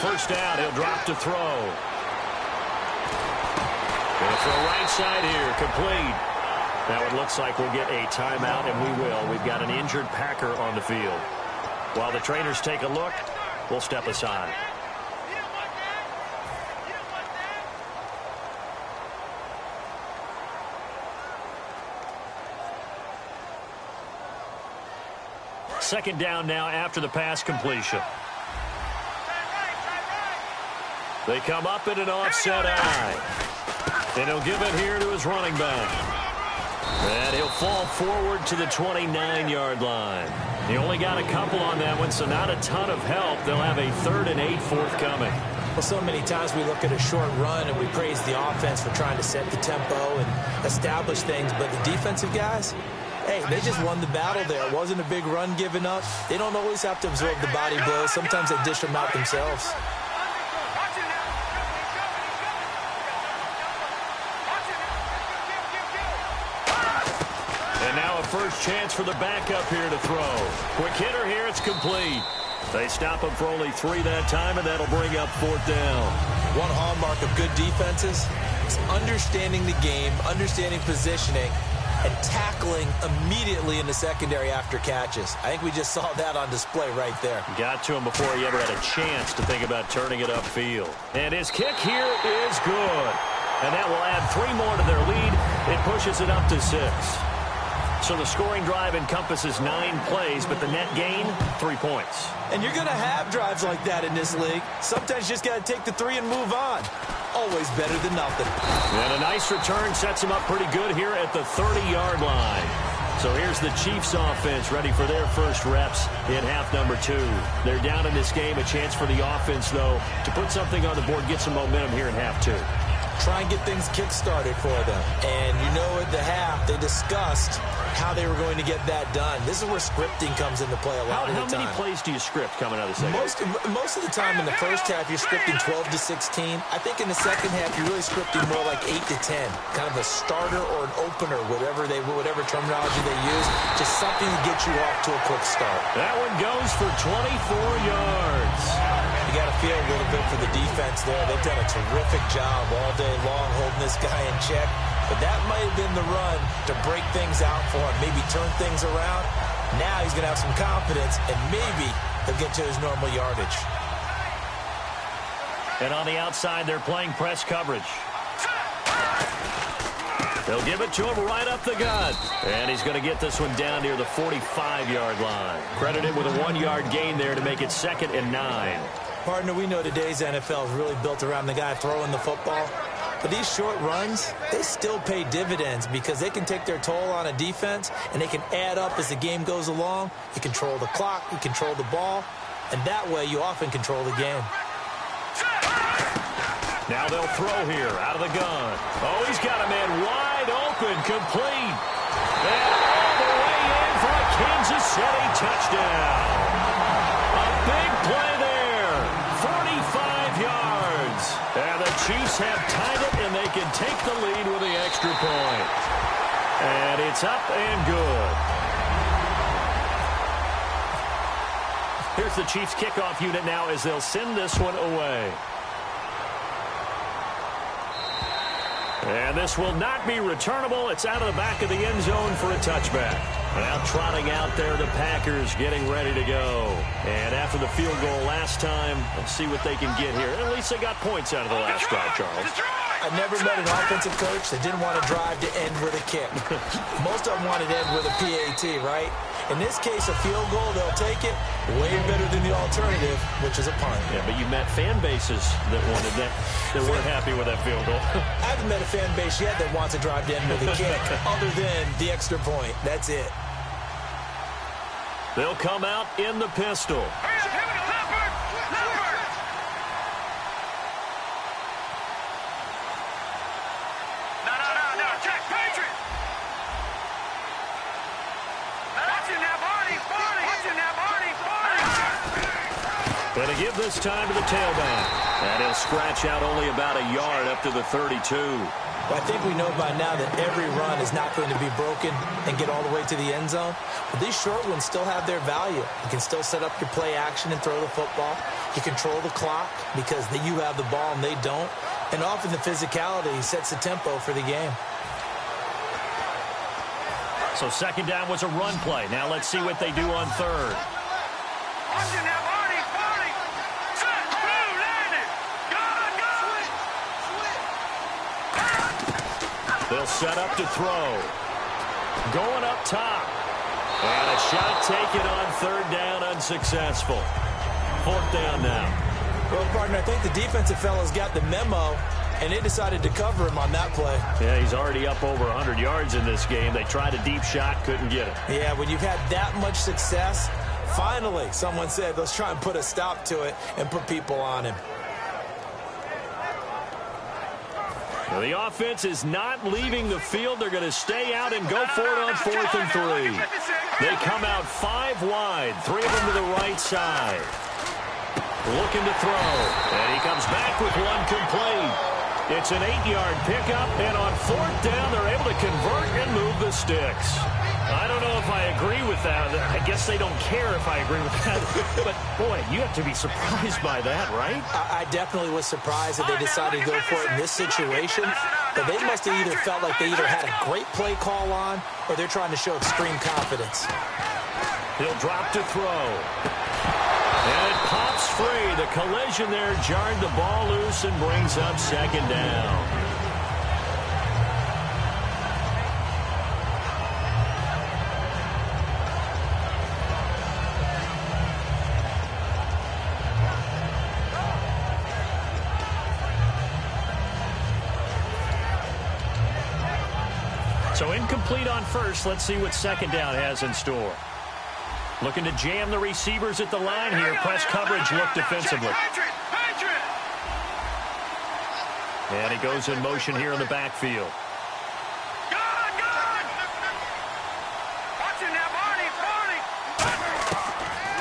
First down, he'll drop to throw. Going to throw right side here, complete. Now it looks like we'll get a timeout, and we will. We've got an injured Packer on the field. While the trainers take a look, we'll step aside. Second down now after the pass completion. They come up in an offset eye. And he'll give it here to his running back. And he'll fall forward to the 29-yard line. He only got a couple on that one, so not a ton of help. They'll have a 3rd and 8 forthcoming. Well, so many times we look at a short run and we praise the offense for trying to set the tempo and establish things, but the defensive guys, hey, they just won the battle there. It wasn't a big run given up. They don't always have to absorb the body blows. Sometimes they dish them out themselves. first chance for the backup here to throw. Quick hitter here. It's complete. They stop him for only 3 that time, and that'll bring up 4th down. One hallmark of good defenses is understanding the game, understanding positioning, and tackling immediately in the secondary after catches. I think we just saw that on display right there. Got to him before he ever had a chance to think about turning it upfield. And his kick here is good. And that will add 3 more to their lead. It pushes it up to 6. So the scoring drive encompasses 9 plays, but the net gain, 3 points. And you're going to have drives like that in this league. Sometimes you just got to take the 3 and move on. Always better than nothing. And a nice return sets him up pretty good here at the 30-yard line. So here's the Chiefs offense ready for their first reps in half number 2. They're down in this game. A chance for the offense, though, to put something on the board, get some momentum here in half 2. Try and get things kick-started for them. And you know at the half, they discussed how they were going to get that done. This is where scripting comes into play a lot of the time. How many plays do you script coming out of the second? Most of the time in the first half, you're scripting 12 to 16. I think in the second half, you're really scripting more like 8 to 10. Kind of a starter or an opener, whatever terminology they use. Just something to get you off to a quick start. That one goes for 24 yards. You got to feel a little bit for the defense there. They've done a terrific job all day long holding this guy in check. But that might have been the run to break things out for him, maybe turn things around. Now he's going to have some confidence, and maybe he'll get to his normal yardage. And on the outside, they're playing press coverage. They'll give it to him right up the gut. And he's going to get this one down near the 45-yard line. Credited with a 1-yard gain there to make it 2nd and 9. Partner, we know today's NFL is really built around the guy throwing the football. But these short runs, they still pay dividends because they can take their toll on a defense and they can add up as the game goes along. You control the clock, you control the ball, and that way you often control the game. Now they'll throw here out of the gun. Oh, he's got a man wide open, complete. And all the way in for a Kansas City touchdown. A big play there. 45 yards. And the Chiefs have tied it, and they can take the lead with the extra point. And it's up and good. Here's the Chiefs kickoff unit now as they'll send this one away. And this will not be returnable. It's out of the back of the end zone for a touchback. Now trotting out there, the Packers getting ready to go. And after the field goal last time, let's see what they can get here. At least they got points out of the last drive, Charles. I never met an offensive coach that didn't want to drive to end with a kick. Most of them wanted to end with a PAT, right? In this case, a field goal, they'll take it. Way better than the alternative, which is a punt. Yeah, but you met fan bases that wanted that weren't happy with that field goal. I haven't met a fan base yet that wants to drive to end with a kick other than the extra point. That's it. They'll come out in the pistol. Going to give this time to the tailback. And he'll scratch out only about a yard up to the 32. Well, I think we know by now that every run is not going to be broken and get all the way to the end zone. But these short ones still have their value. You can still set up your play action and throw the football. You control the clock because you have the ball and they don't. And often the physicality sets the tempo for the game. So second down was a run play. Now let's see what they do on third. They'll set up to throw. Going up top. And a shot taken on third down, unsuccessful. 4th down now. Well, partner, I think the defensive fellas got the memo, and they decided to cover him on that play. Yeah, he's already up over 100 yards in this game. They tried a deep shot, couldn't get it. Yeah, when you've had that much success, finally, someone said, let's try and put a stop to it and put people on him. Well, the offense is not leaving the field. They're going to stay out and go for it on 4th and 3. They come out 5 wide, 3 of them to the right side. Looking to throw, and he comes back with one complete. It's an 8-yard pickup, and on 4th down, they're able to convert and move the sticks. I don't know if I agree with that. I guess they don't care if I agree with that. But, boy, you have to be surprised by that, right? I definitely was surprised that they decided to go for it in this situation. But they must have either felt like they either had a great play call on or they're trying to show extreme confidence. He'll drop to throw. And it pops free. The collision there jarred the ball loose and brings up 2nd down. So incomplete on first. Let's see what 2nd down has in store. Looking to jam the receivers at the line here. Press coverage look defensively. And he goes in motion here in the backfield.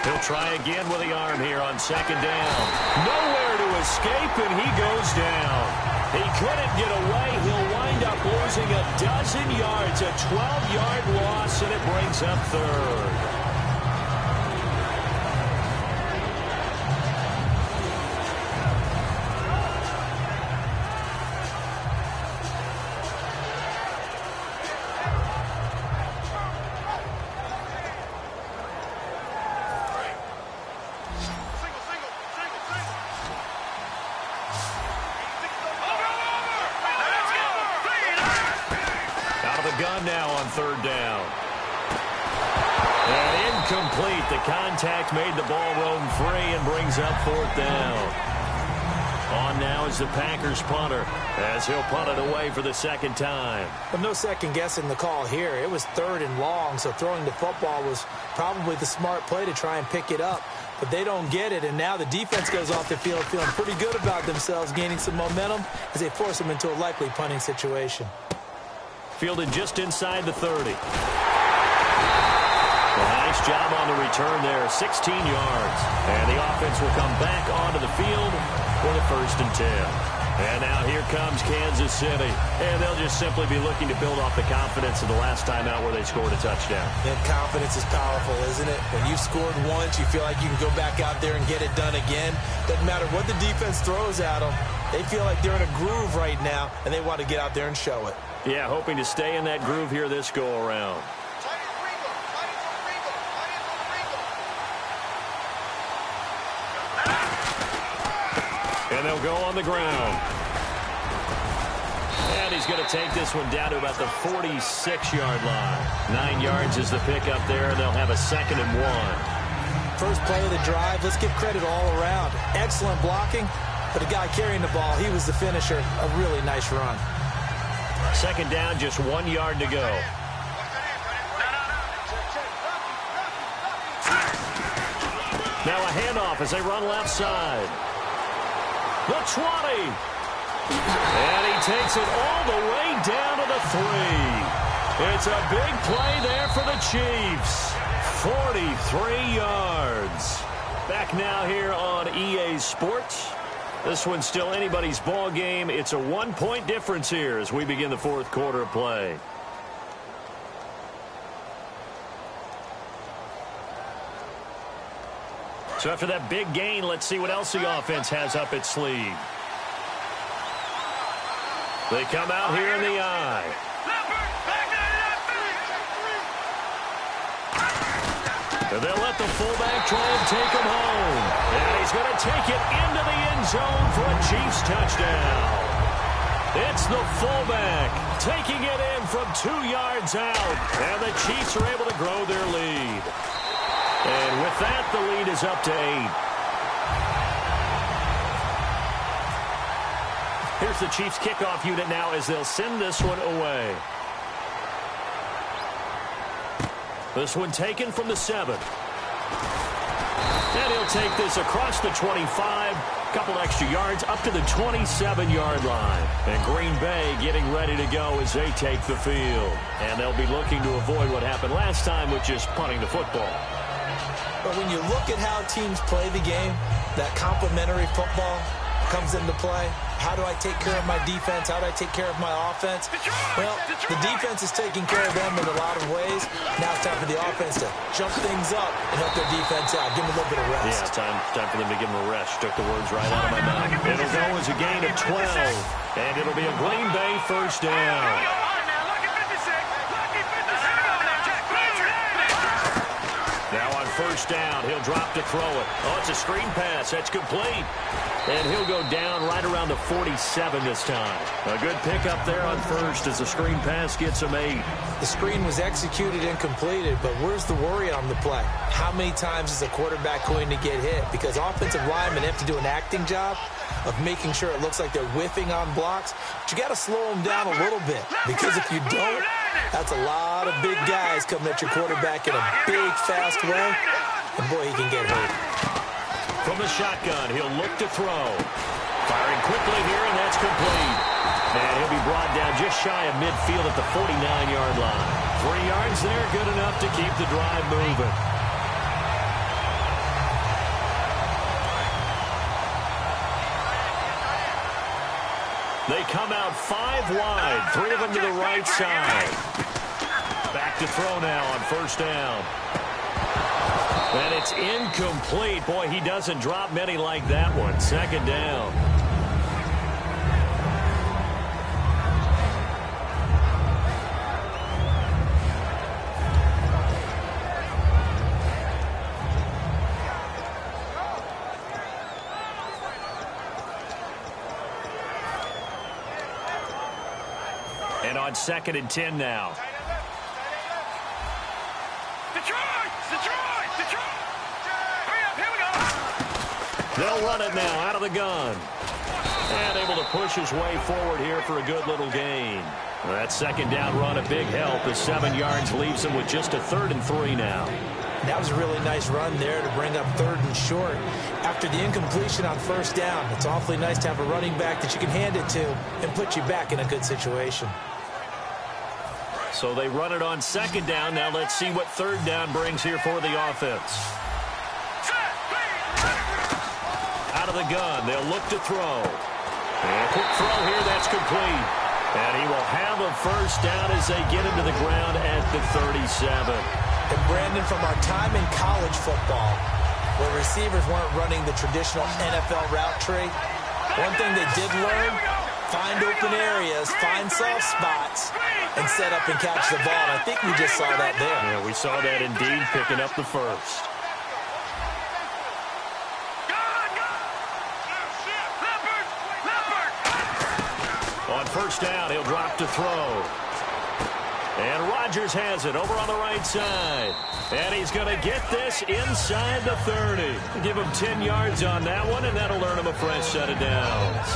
He'll try again with the arm here on 2nd down. Nowhere to escape, and he goes down. He couldn't get away. He'll wind up losing a dozen yards, a 12-yard loss, and it brings up 3rd. Gun now on 3rd down. And incomplete. The contact made the ball roam free and brings up 4th down. On now is the Packers punter as he'll punt it away for the 2nd time. But no second guessing the call here. It was 3rd and long, so throwing the football was probably the smart play to try and pick it up. But they don't get it, and now the defense goes off the field feeling pretty good about themselves, gaining some momentum as they force them into a likely punting situation. Fielded just inside the 30. Well, nice job on the return there, 16 yards. And the offense will come back onto the field for the 1st and 10. And now here comes Kansas City. And they'll just simply be looking to build off the confidence of the last time out where they scored a touchdown. And confidence is powerful, isn't it? When you've scored once, you feel like you can go back out there and get it done again. Doesn't matter what the defense throws at them. They feel like they're in a groove right now, and they want to get out there and show it. Yeah, hoping to stay in that groove here this go-around. And they'll go on the ground. And he's going to take this one down to about the 46-yard line. 9 yards is the pickup there, and they'll have a 2nd and 1. First play of the drive, let's give credit all around. Excellent blocking, but the guy carrying the ball, he was the finisher. A really nice run. 2nd down, just 1 yard to go. Now a handoff as they run left side. The 20. And he takes it all the way down to the 3. It's a big play there for the Chiefs. 43 yards. Back now here on EA Sports. This one's still anybody's ball game. It's a 1-point difference here as we begin the 4th quarter of play. So after that big gain, let's see what else the offense has up its sleeve. They come out here in the eye. And they'll let the fullback try and take him home. And he's going to take it into the end zone for a Chiefs touchdown. It's the fullback taking it in from 2 yards out. And the Chiefs are able to grow their lead. And with that, the lead is up to 8. Here's the Chiefs kickoff unit now as they'll send this one away. This one taken from the 7. And he'll take this across the 25. Couple extra yards up to the 27-yard line. And Green Bay getting ready to go as they take the field. And they'll be looking to avoid what happened last time with just punting the football. But when you look at how teams play the game, that complementary football, comes into play. How do I take care of my defense? How do I take care of my offense? Well, the defense is taking care of them in a lot of ways. Now it's time for the offense to jump things up and help their defense out. Give them a little bit of rest. Yeah, time for them to give them a rest. Took the words right out of my mouth. It'll go as a gain of 12, and it'll be a Green Bay first down. Now on first down, he'll drop to throw it. Oh, it's a screen pass. That's complete. And he'll go down right around the 47 this time. A good pickup there on first as the screen pass gets him 8. The screen was executed and completed, but where's the worry on the play? How many times is a quarterback going to get hit? Because offensive linemen have to do an acting job of making sure it looks like they're whiffing on blocks. But you got to slow them down a little bit, because if you don't, that's a lot of big guys coming at your quarterback in a big, fast way. And boy, he can get hurt. From the shotgun, he'll look to throw. Firing quickly here, and that's complete. And he'll be brought down just shy of midfield at the 49-yard line. 3 yards there, good enough to keep the drive moving. They come out 5 wide, 3 of them to the right side. Back to throw now on first down. And it's incomplete. Boy, he doesn't drop many like that one. Second down. And on 2nd and 10 now. They'll run it now out of the gun. And able to push his way forward here for a good little gain. That second down run a big help as 7 yards leaves him with just a 3rd and 3 now. That was a really nice run there to bring up 3rd and short. After the incompletion on first down, it's awfully nice to have a running back that you can hand it to and put you back in a good situation. So they run it on 2nd down. Now let's see what 3rd down brings here for the offense. Out of the gun, they'll look to throw. And a quick throw here, that's complete. And he will have a first down as they get him to the ground at the 37. And Brandon, from our time in college football, where receivers weren't running the traditional NFL route tree, one thing they did learn, find open areas, find soft spots, and set up and catch the ball. And I think we just saw that there. Yeah, we saw that indeed, picking up the first. On first down, he'll drop to throw. And Rodgers has it over on the right side. And he's going to get this inside the 30. Give him 10 yards on that one, and that'll earn him a fresh set of downs.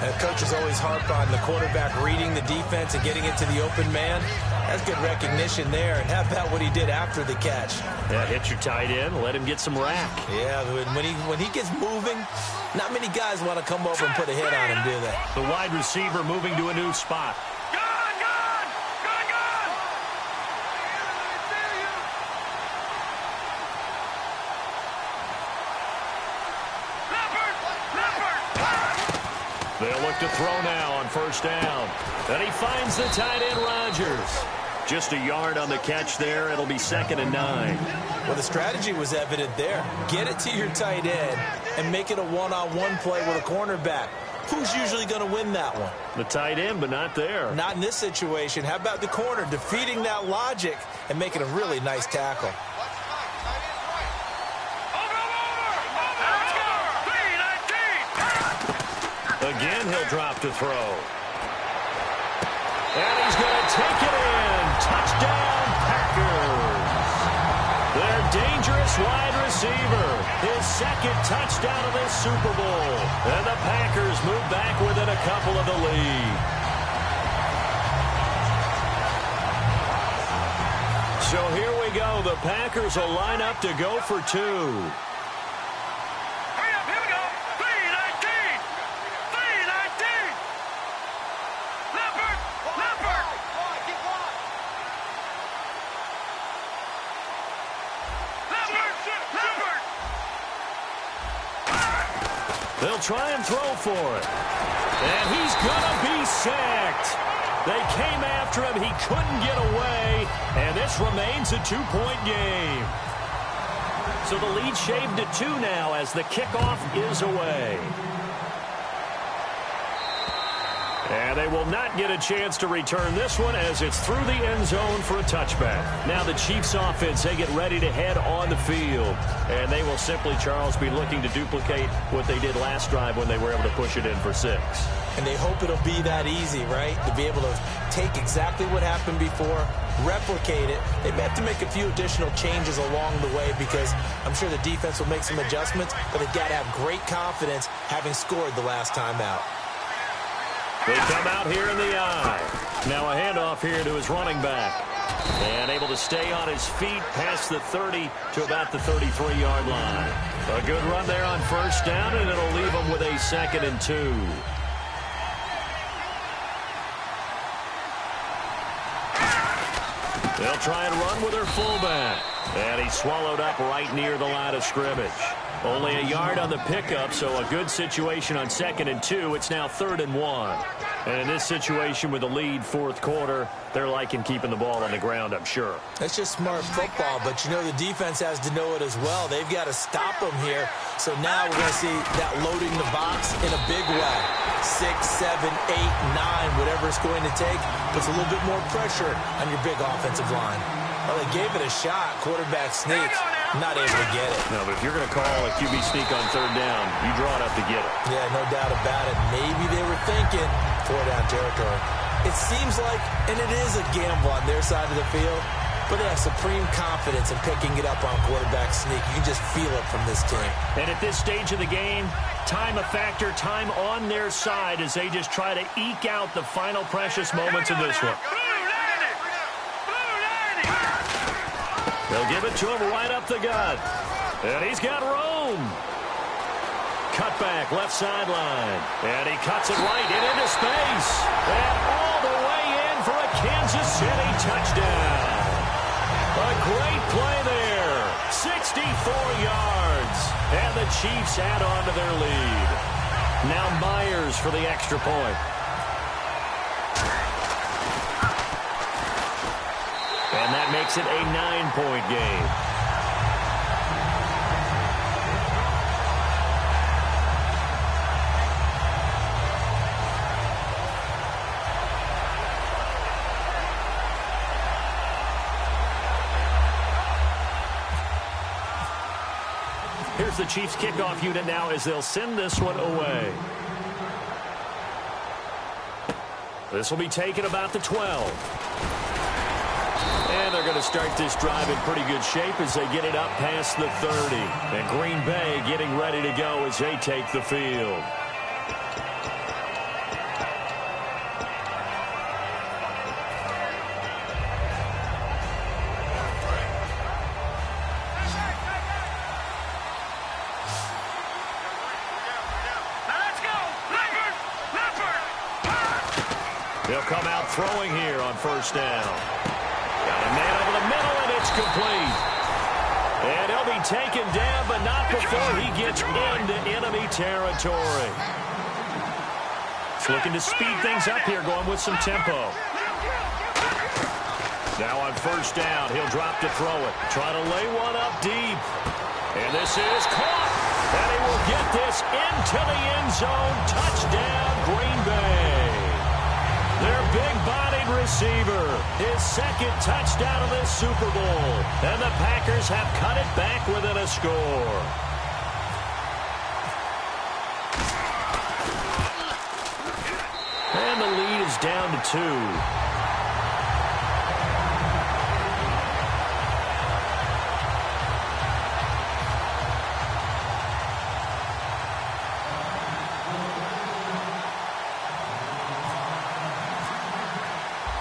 And coaches always harp on the quarterback reading the defense and getting it to the open man. That's good recognition there. And how about what he did after the catch? Yeah, hit your tight end, let him get some rack. Yeah, when he gets moving, not many guys want to come over and put a hit on him, do they? The wide receiver moving to a new spot. They'll look to throw now on first down. And he finds the tight end, Rodgers. Just a yard on the catch there. It'll be 2nd and 9. Well, the strategy was evident there. Get it to your tight end and make it a one-on-one play with a cornerback. Who's usually going to win that one? The tight end, but not there. Not in this situation. How about the corner defeating that logic and making a really nice tackle? Again, he'll drop to throw. And he's going to take it in. Touchdown, Packers. Their dangerous wide receiver. His 2nd touchdown of this Super Bowl. And the Packers move back within a couple of the lead. So here we go. The Packers will line up to go for 2. They'll try and throw for it. And he's going to be sacked. They came after him. He couldn't get away. And this remains a two-point game. So the lead shaved to 2 now as the kickoff is away. And they will not get a chance to return this one as it's through the end zone for a touchback. Now the Chiefs offense, they get ready to head on the field. And they will simply, Charles, be looking to duplicate what they did last drive when they were able to push it in for 6. And they hope it'll be that easy, right? To be able to take exactly what happened before, replicate it. They may have to make a few additional changes along the way because I'm sure the defense will make some adjustments, but they've got to have great confidence having scored the last time out. They come out here in the eye. Now a handoff here to his running back. And able to stay on his feet past the 30 to about the 33-yard line. A good run there on first down, and it'll leave them with a 2nd and 2. They'll try and run with their fullback. And he's swallowed up right near the line of scrimmage. Only a yard on the pickup, so a good situation on 2nd and 2. It's now 3rd and 1. And in this situation with the lead, 4th quarter, they're liking keeping the ball on the ground, I'm sure. That's just smart football, but you know the defense has to know it as well. They've got to stop them here. So now we're going to see that loading the box in a big way. 6, 7, 8, 9, whatever it's going to take, puts a little bit more pressure on your big offensive line. Well, they gave it a shot. Quarterback sneaks. Not able to get it. No, but if you're going to call a QB sneak on 3rd down, you draw it up to get it. Yeah, no doubt about it. Maybe they were thinking 4-down territory. It seems like, and it is a gamble on their side of the field, but they have supreme confidence in picking it up on quarterback sneak. You can just feel it from this team. And at this stage of the game, time a factor, time on their side as they just try to eke out the final precious moments of this one. They'll give it to him right up the gut. And he's got room. Cut back, left sideline. And he cuts it right into space. And all the way in for a Kansas City touchdown. A great play there. 64 yards. And the Chiefs add on to their lead. Now Myers for the extra point. And that makes it a 9-point game. Here's the Chiefs kickoff unit now as they'll send this one away. This will be taken about the 12. And they're going to start this drive in pretty good shape as they get it up past the 30. And Green Bay getting ready to go as they take the field. They'll come out throwing here on first down. Got a man over the middle, and it's complete. And he'll be taken down, but not before he gets into enemy territory. He's looking to speed things up here, going with some tempo. Now on first down, he'll drop to throw it. Try to lay one up deep. And this is caught. And he will get this into the end zone. Touchdown, Green Bay. Their big-bodied receiver, his 2nd touchdown of this Super Bowl. And the Packers have cut it back within a score. And the lead is down to 2.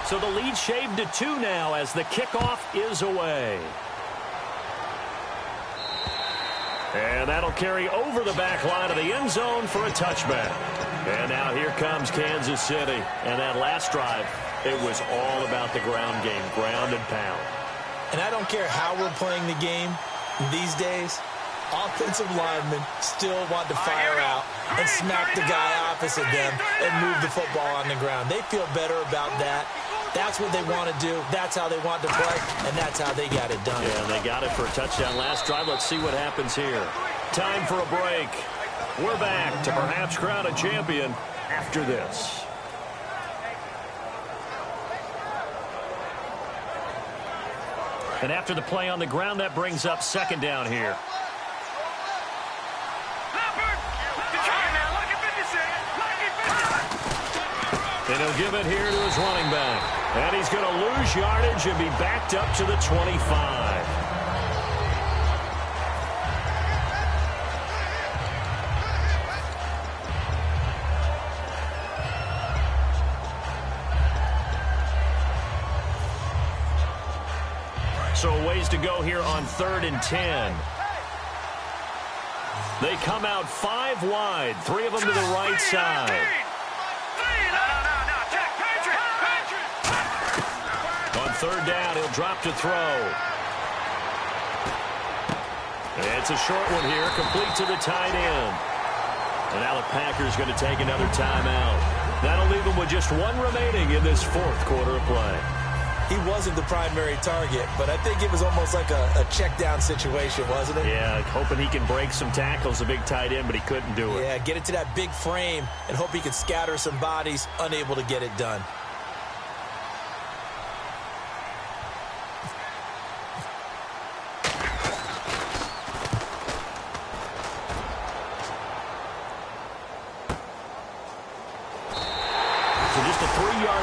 So the lead shaved to 2 now as the kickoff is away. And that'll carry over the back line of the end zone for a touchback. And now here comes Kansas City. And that last drive, it was all about the ground game, ground and pound. And I don't care how we're playing the game these days, Offensive linemen still want to fire out and smack the guy opposite them and move the football on the ground. They feel better about that. That's what they want to do. That's how they want to play, and that's how they got it done. Yeah, they got it for a touchdown last drive. Let's see what happens here. Time for a break. We're back to perhaps crown a champion after this. And after the play on the ground, that brings up second down here. And he'll give it here to his running back. And he's going to lose yardage and be backed up to the 25. So a ways to go here on 3rd and 10. They come out 5 wide, 3 of them to the right side. On 3rd down, he'll drop to throw. It's a short one here, complete to the tight end. And now the Packers going to take another timeout. That'll leave them with just 1 remaining in this 4th quarter of play. He wasn't the primary target, but I think it was almost like a check down situation, wasn't it? Yeah, hoping he can break some tackles, a big tight end, but he couldn't do it. Yeah, get it to that big frame and hope he can scatter some bodies, unable to get it done.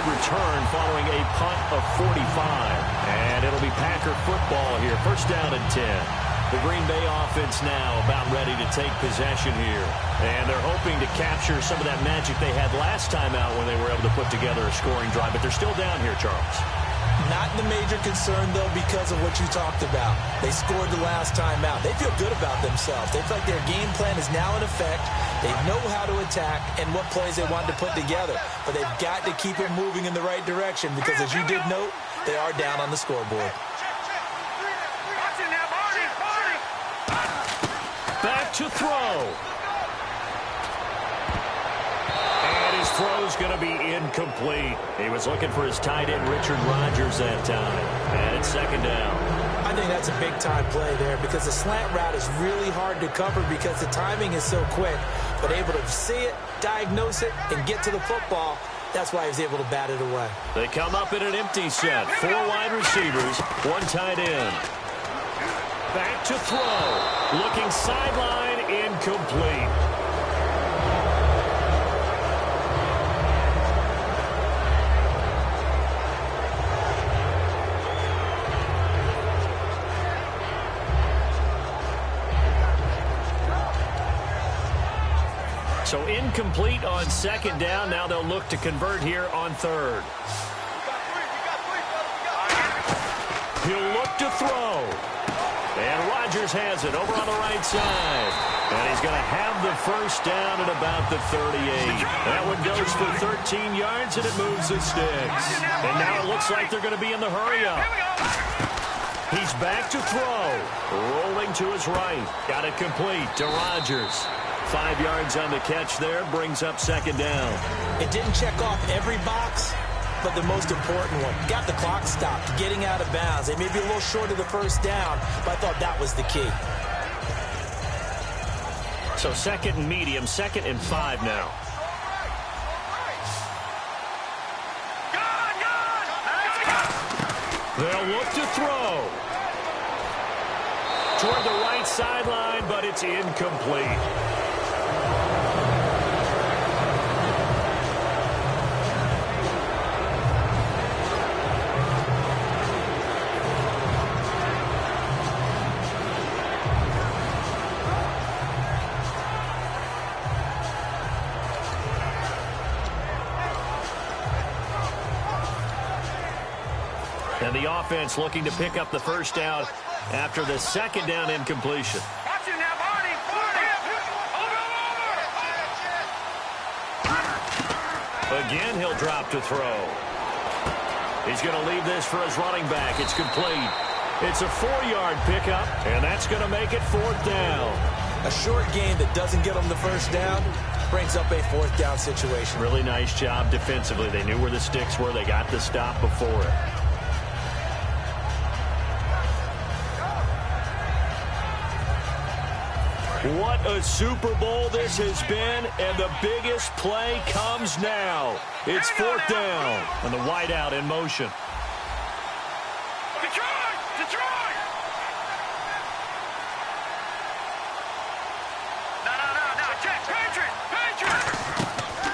Return following a punt of 45. And it'll be Packer football here. 1st down and 10. The Green Bay offense now about ready to take possession here. And they're hoping to capture some of that magic they had last time out when they were able to put together a scoring drive. But they're still down here, Charles. Not the major concern, though, because of what you talked about. They scored the last time out. They feel good about themselves. They feel like their game plan is now in effect. They know how to attack and what plays they want to put together. But they've got to keep it moving in the right direction because, as you did note, they are down on the scoreboard. Back to throw. Throw's going to be incomplete. He was looking for his tight end, Richard Rodgers, that time. And it's 2nd down. I think that's a big-time play there because the slant route is really hard to cover because the timing is so quick. But able to see it, diagnose it, and get to the football, that's why he was able to bat it away. They come up in an empty set. 4 wide receivers, 1 tight end. Back to throw. Looking sideline, incomplete. So incomplete on 2nd down. Now they'll look to convert here on 3rd. He'll look to throw. And Rodgers has it over on the right side. And he's going to have the 1st down at about the 38. That one goes for 13 yards, and it moves the sticks. And now it looks like they're going to be in the hurry-up. He's back to throw. Rolling to his right. Got it complete to Rodgers. 5 yards on the catch there, brings up 2nd down. It didn't check off every box, but the most important one. Got the clock stopped, getting out of bounds. They may be a little short of the 1st down, but I thought that was the key. So 2nd and medium, 2nd and 5 now. They'll look to throw. Toward the right sideline, but it's incomplete. And the offense looking to pick up the 1st down after the 2nd down incompletion. Again, he'll drop to throw. He's going to leave this for his running back. It's complete. It's a 4-yard pickup, and that's going to make it 4th down. A short game that doesn't get them the first down brings up a 4th down situation. Really nice job defensively. They knew where the sticks were. They got the stop before it. What a Super Bowl this has been, and the biggest play comes now. It's 4th down, and the wideout in motion. Detroit! Detroit! No. Patriot!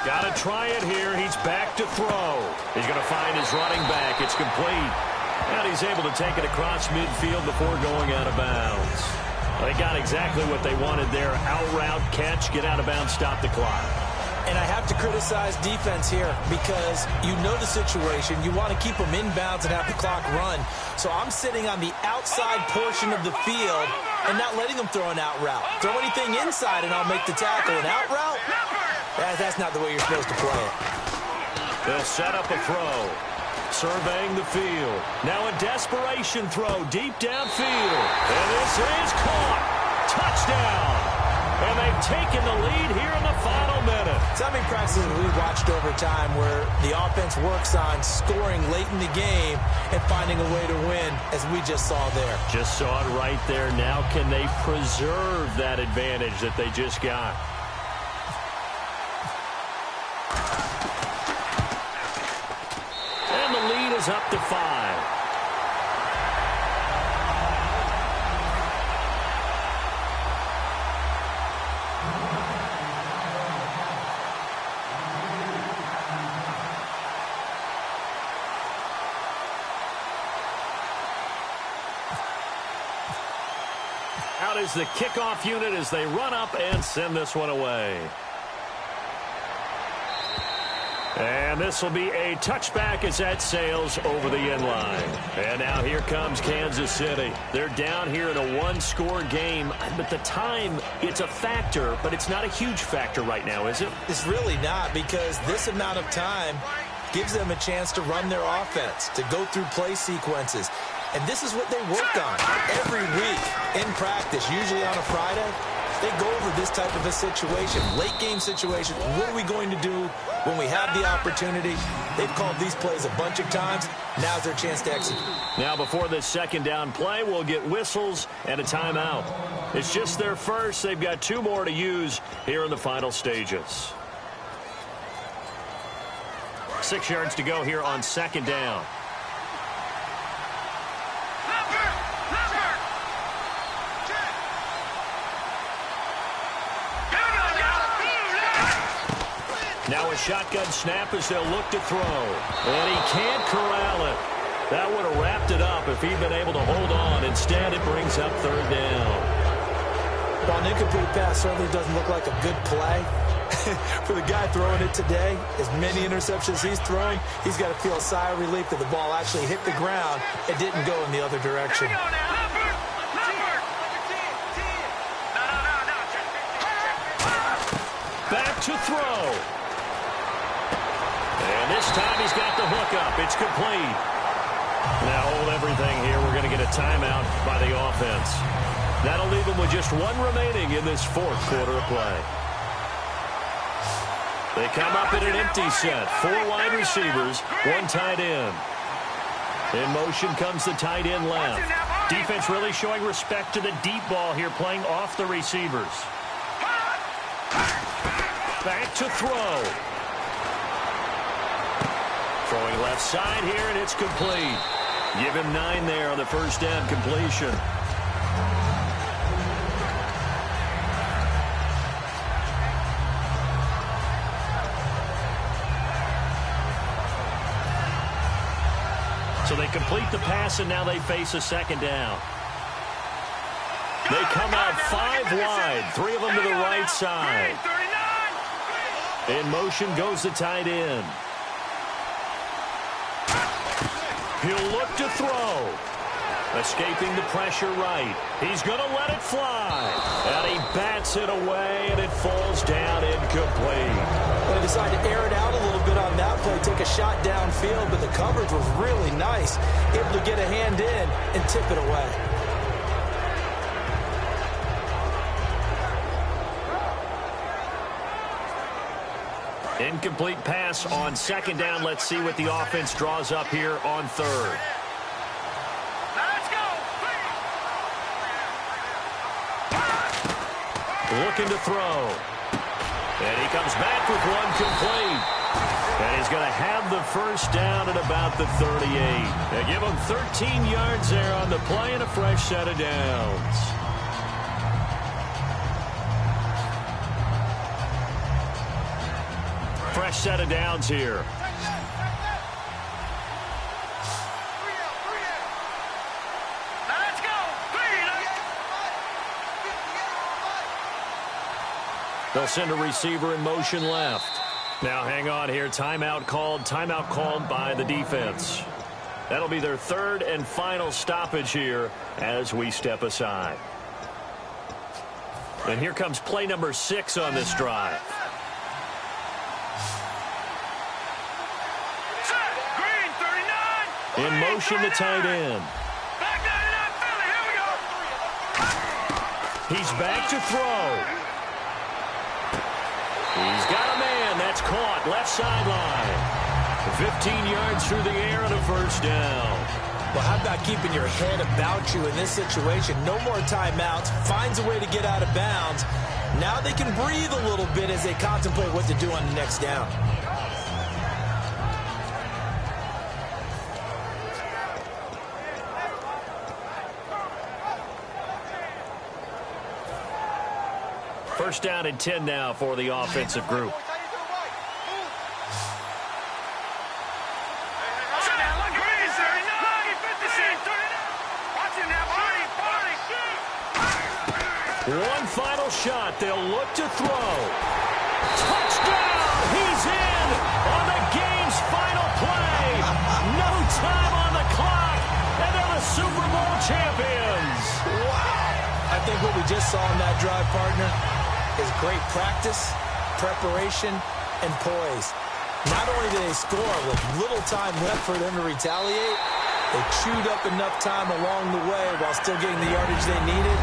Got to try it here. He's back to throw. He's going to find his running back. It's complete. And he's able to take it across midfield before going out of bounds. They got exactly what they wanted there. Out route, catch, get out of bounds, stop the clock. And I have to criticize defense here because you know the situation. You want to keep them inbounds and have the clock run. So I'm sitting on the outside portion of the field and not letting them throw an out route. Throw anything inside and I'll make the tackle. An out route? That's not the way you're supposed to play it. They'll set up a throw. Surveying the field. Now a desperation throw deep downfield. And this is caught. Touchdown. And they've taken the lead here in the final minute. So many practices we've watched over time where the offense works on scoring late in the game and finding a way to win, as we just saw there. Just saw it right there. Now can they preserve that advantage that they just got? And the lead is up to 5. Out is the kickoff unit as they run up and send this one away. And this will be a touchback as that sails over the end line. And now here comes Kansas City. They're down here in a one-score game. But the time, it's a factor, but it's not a huge factor right now, is it? It's really not, because this amount of time gives them a chance to run their offense, to go through play sequences. And this is what they work on every week in practice, usually on a Friday. They go over this type of a situation, late game situation. What are we going to do when we have the opportunity? They've called these plays a bunch of times. Now's their chance to execute. Now before this second down play, we'll get whistles and a timeout. It's just their first. They've got 2 more to use here in the final stages. 6 yards to go here on second down. Now a shotgun snap as they'll look to throw. And he can't corral it. That would have wrapped it up if he'd been able to hold on. Instead, it brings up third down. While an incomplete pass certainly doesn't look like a good play, for the guy throwing it today, as many interceptions he's thrown, he's got to feel a sigh of relief that the ball actually hit the ground and didn't go in the other direction. Back to throw. And this time he's got the hook up. It's complete. Now hold everything here. We're going to get a timeout by the offense. That'll leave them with just 1 remaining in this 4th quarter of play. They come up in an empty set. 4 wide receivers, 1 tight end. In motion comes the tight end left. Defense really showing respect to the deep ball here, playing off the receivers. Back to throw. Throwing left side here, and it's complete. Give him 9 there on the first down completion. So they complete the pass, and now they face a second down. They come out 5 wide, 3 of them to the right side. In motion goes the tight end. He'll look to throw. Escaping the pressure right. He's going to let it fly. And he bats it away, and it falls down incomplete. Well, they decided to air it out a little bit on that play, take a shot downfield, but the coverage was really nice. Able to get a hand in and tip it away. Incomplete pass on second down. Let's see what the offense draws up here on third. Let's go. Looking to throw. And he comes back with one complete. And he's going to have the first down at about the 38. They give him 13 yards there on the play and a fresh set of downs. Fresh set of downs here. Let's go. They'll send a receiver in motion left. Now hang on here. Timeout called by the defense. That'll be their third and final stoppage here as we step aside. And here comes play number 6 on this drive. In motion, the tight end. He's back to throw. He's got a man. That's caught. Left sideline. 15 yards through the air and a first down. Well, how about keeping your head about you in this situation? No more timeouts. Finds a way to get out of bounds. Now they can breathe a little bit as they contemplate what to do on the next down. First down and 10 now for the offensive group. One final shot. They'll look to throw. Touchdown! He's in on the game's final play. No time on the clock, and they're the Super Bowl champions. Wow. I think what we just saw in that drive, partner, is great practice, preparation, and poise. Not only did they score with little time left for them to retaliate, they chewed up enough time along the way while still getting the yardage they needed.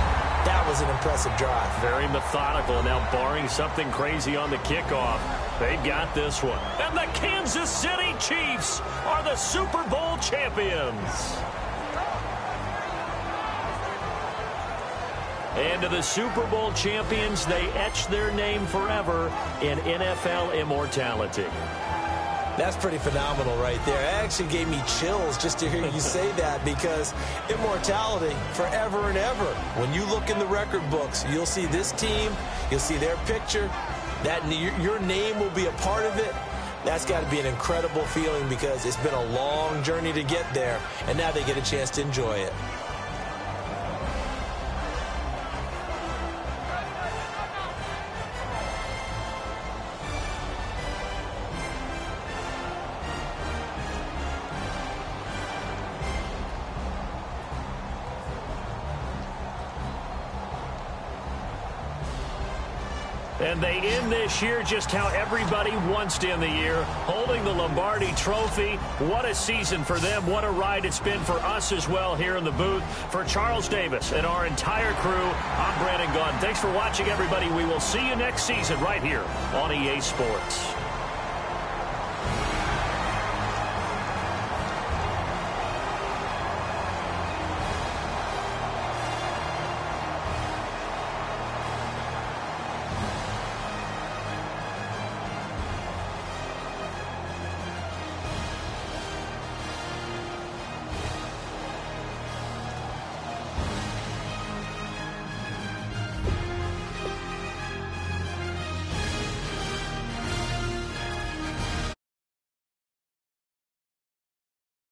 That was an impressive drive. Very methodical. Now, barring something crazy on the kickoff, they got this one. And the Kansas City Chiefs are the Super Bowl champions. And to the Super Bowl champions, they etch their name forever in NFL immortality. That's pretty phenomenal right there. It actually gave me chills just to hear you say that, because immortality forever and ever. When you look in the record books, you'll see this team, you'll see their picture, that your name will be a part of it. That's got to be an incredible feeling, because it's been a long journey to get there, and now they get a chance to enjoy it. And they end this year just how everybody wants to end the year, holding the Lombardi Trophy. What a season for them. What a ride it's been for us as well here in the booth. For Charles Davis and our entire crew, I'm Brandon Gaudin. Thanks for watching, everybody. We will see you next season right here on EA Sports.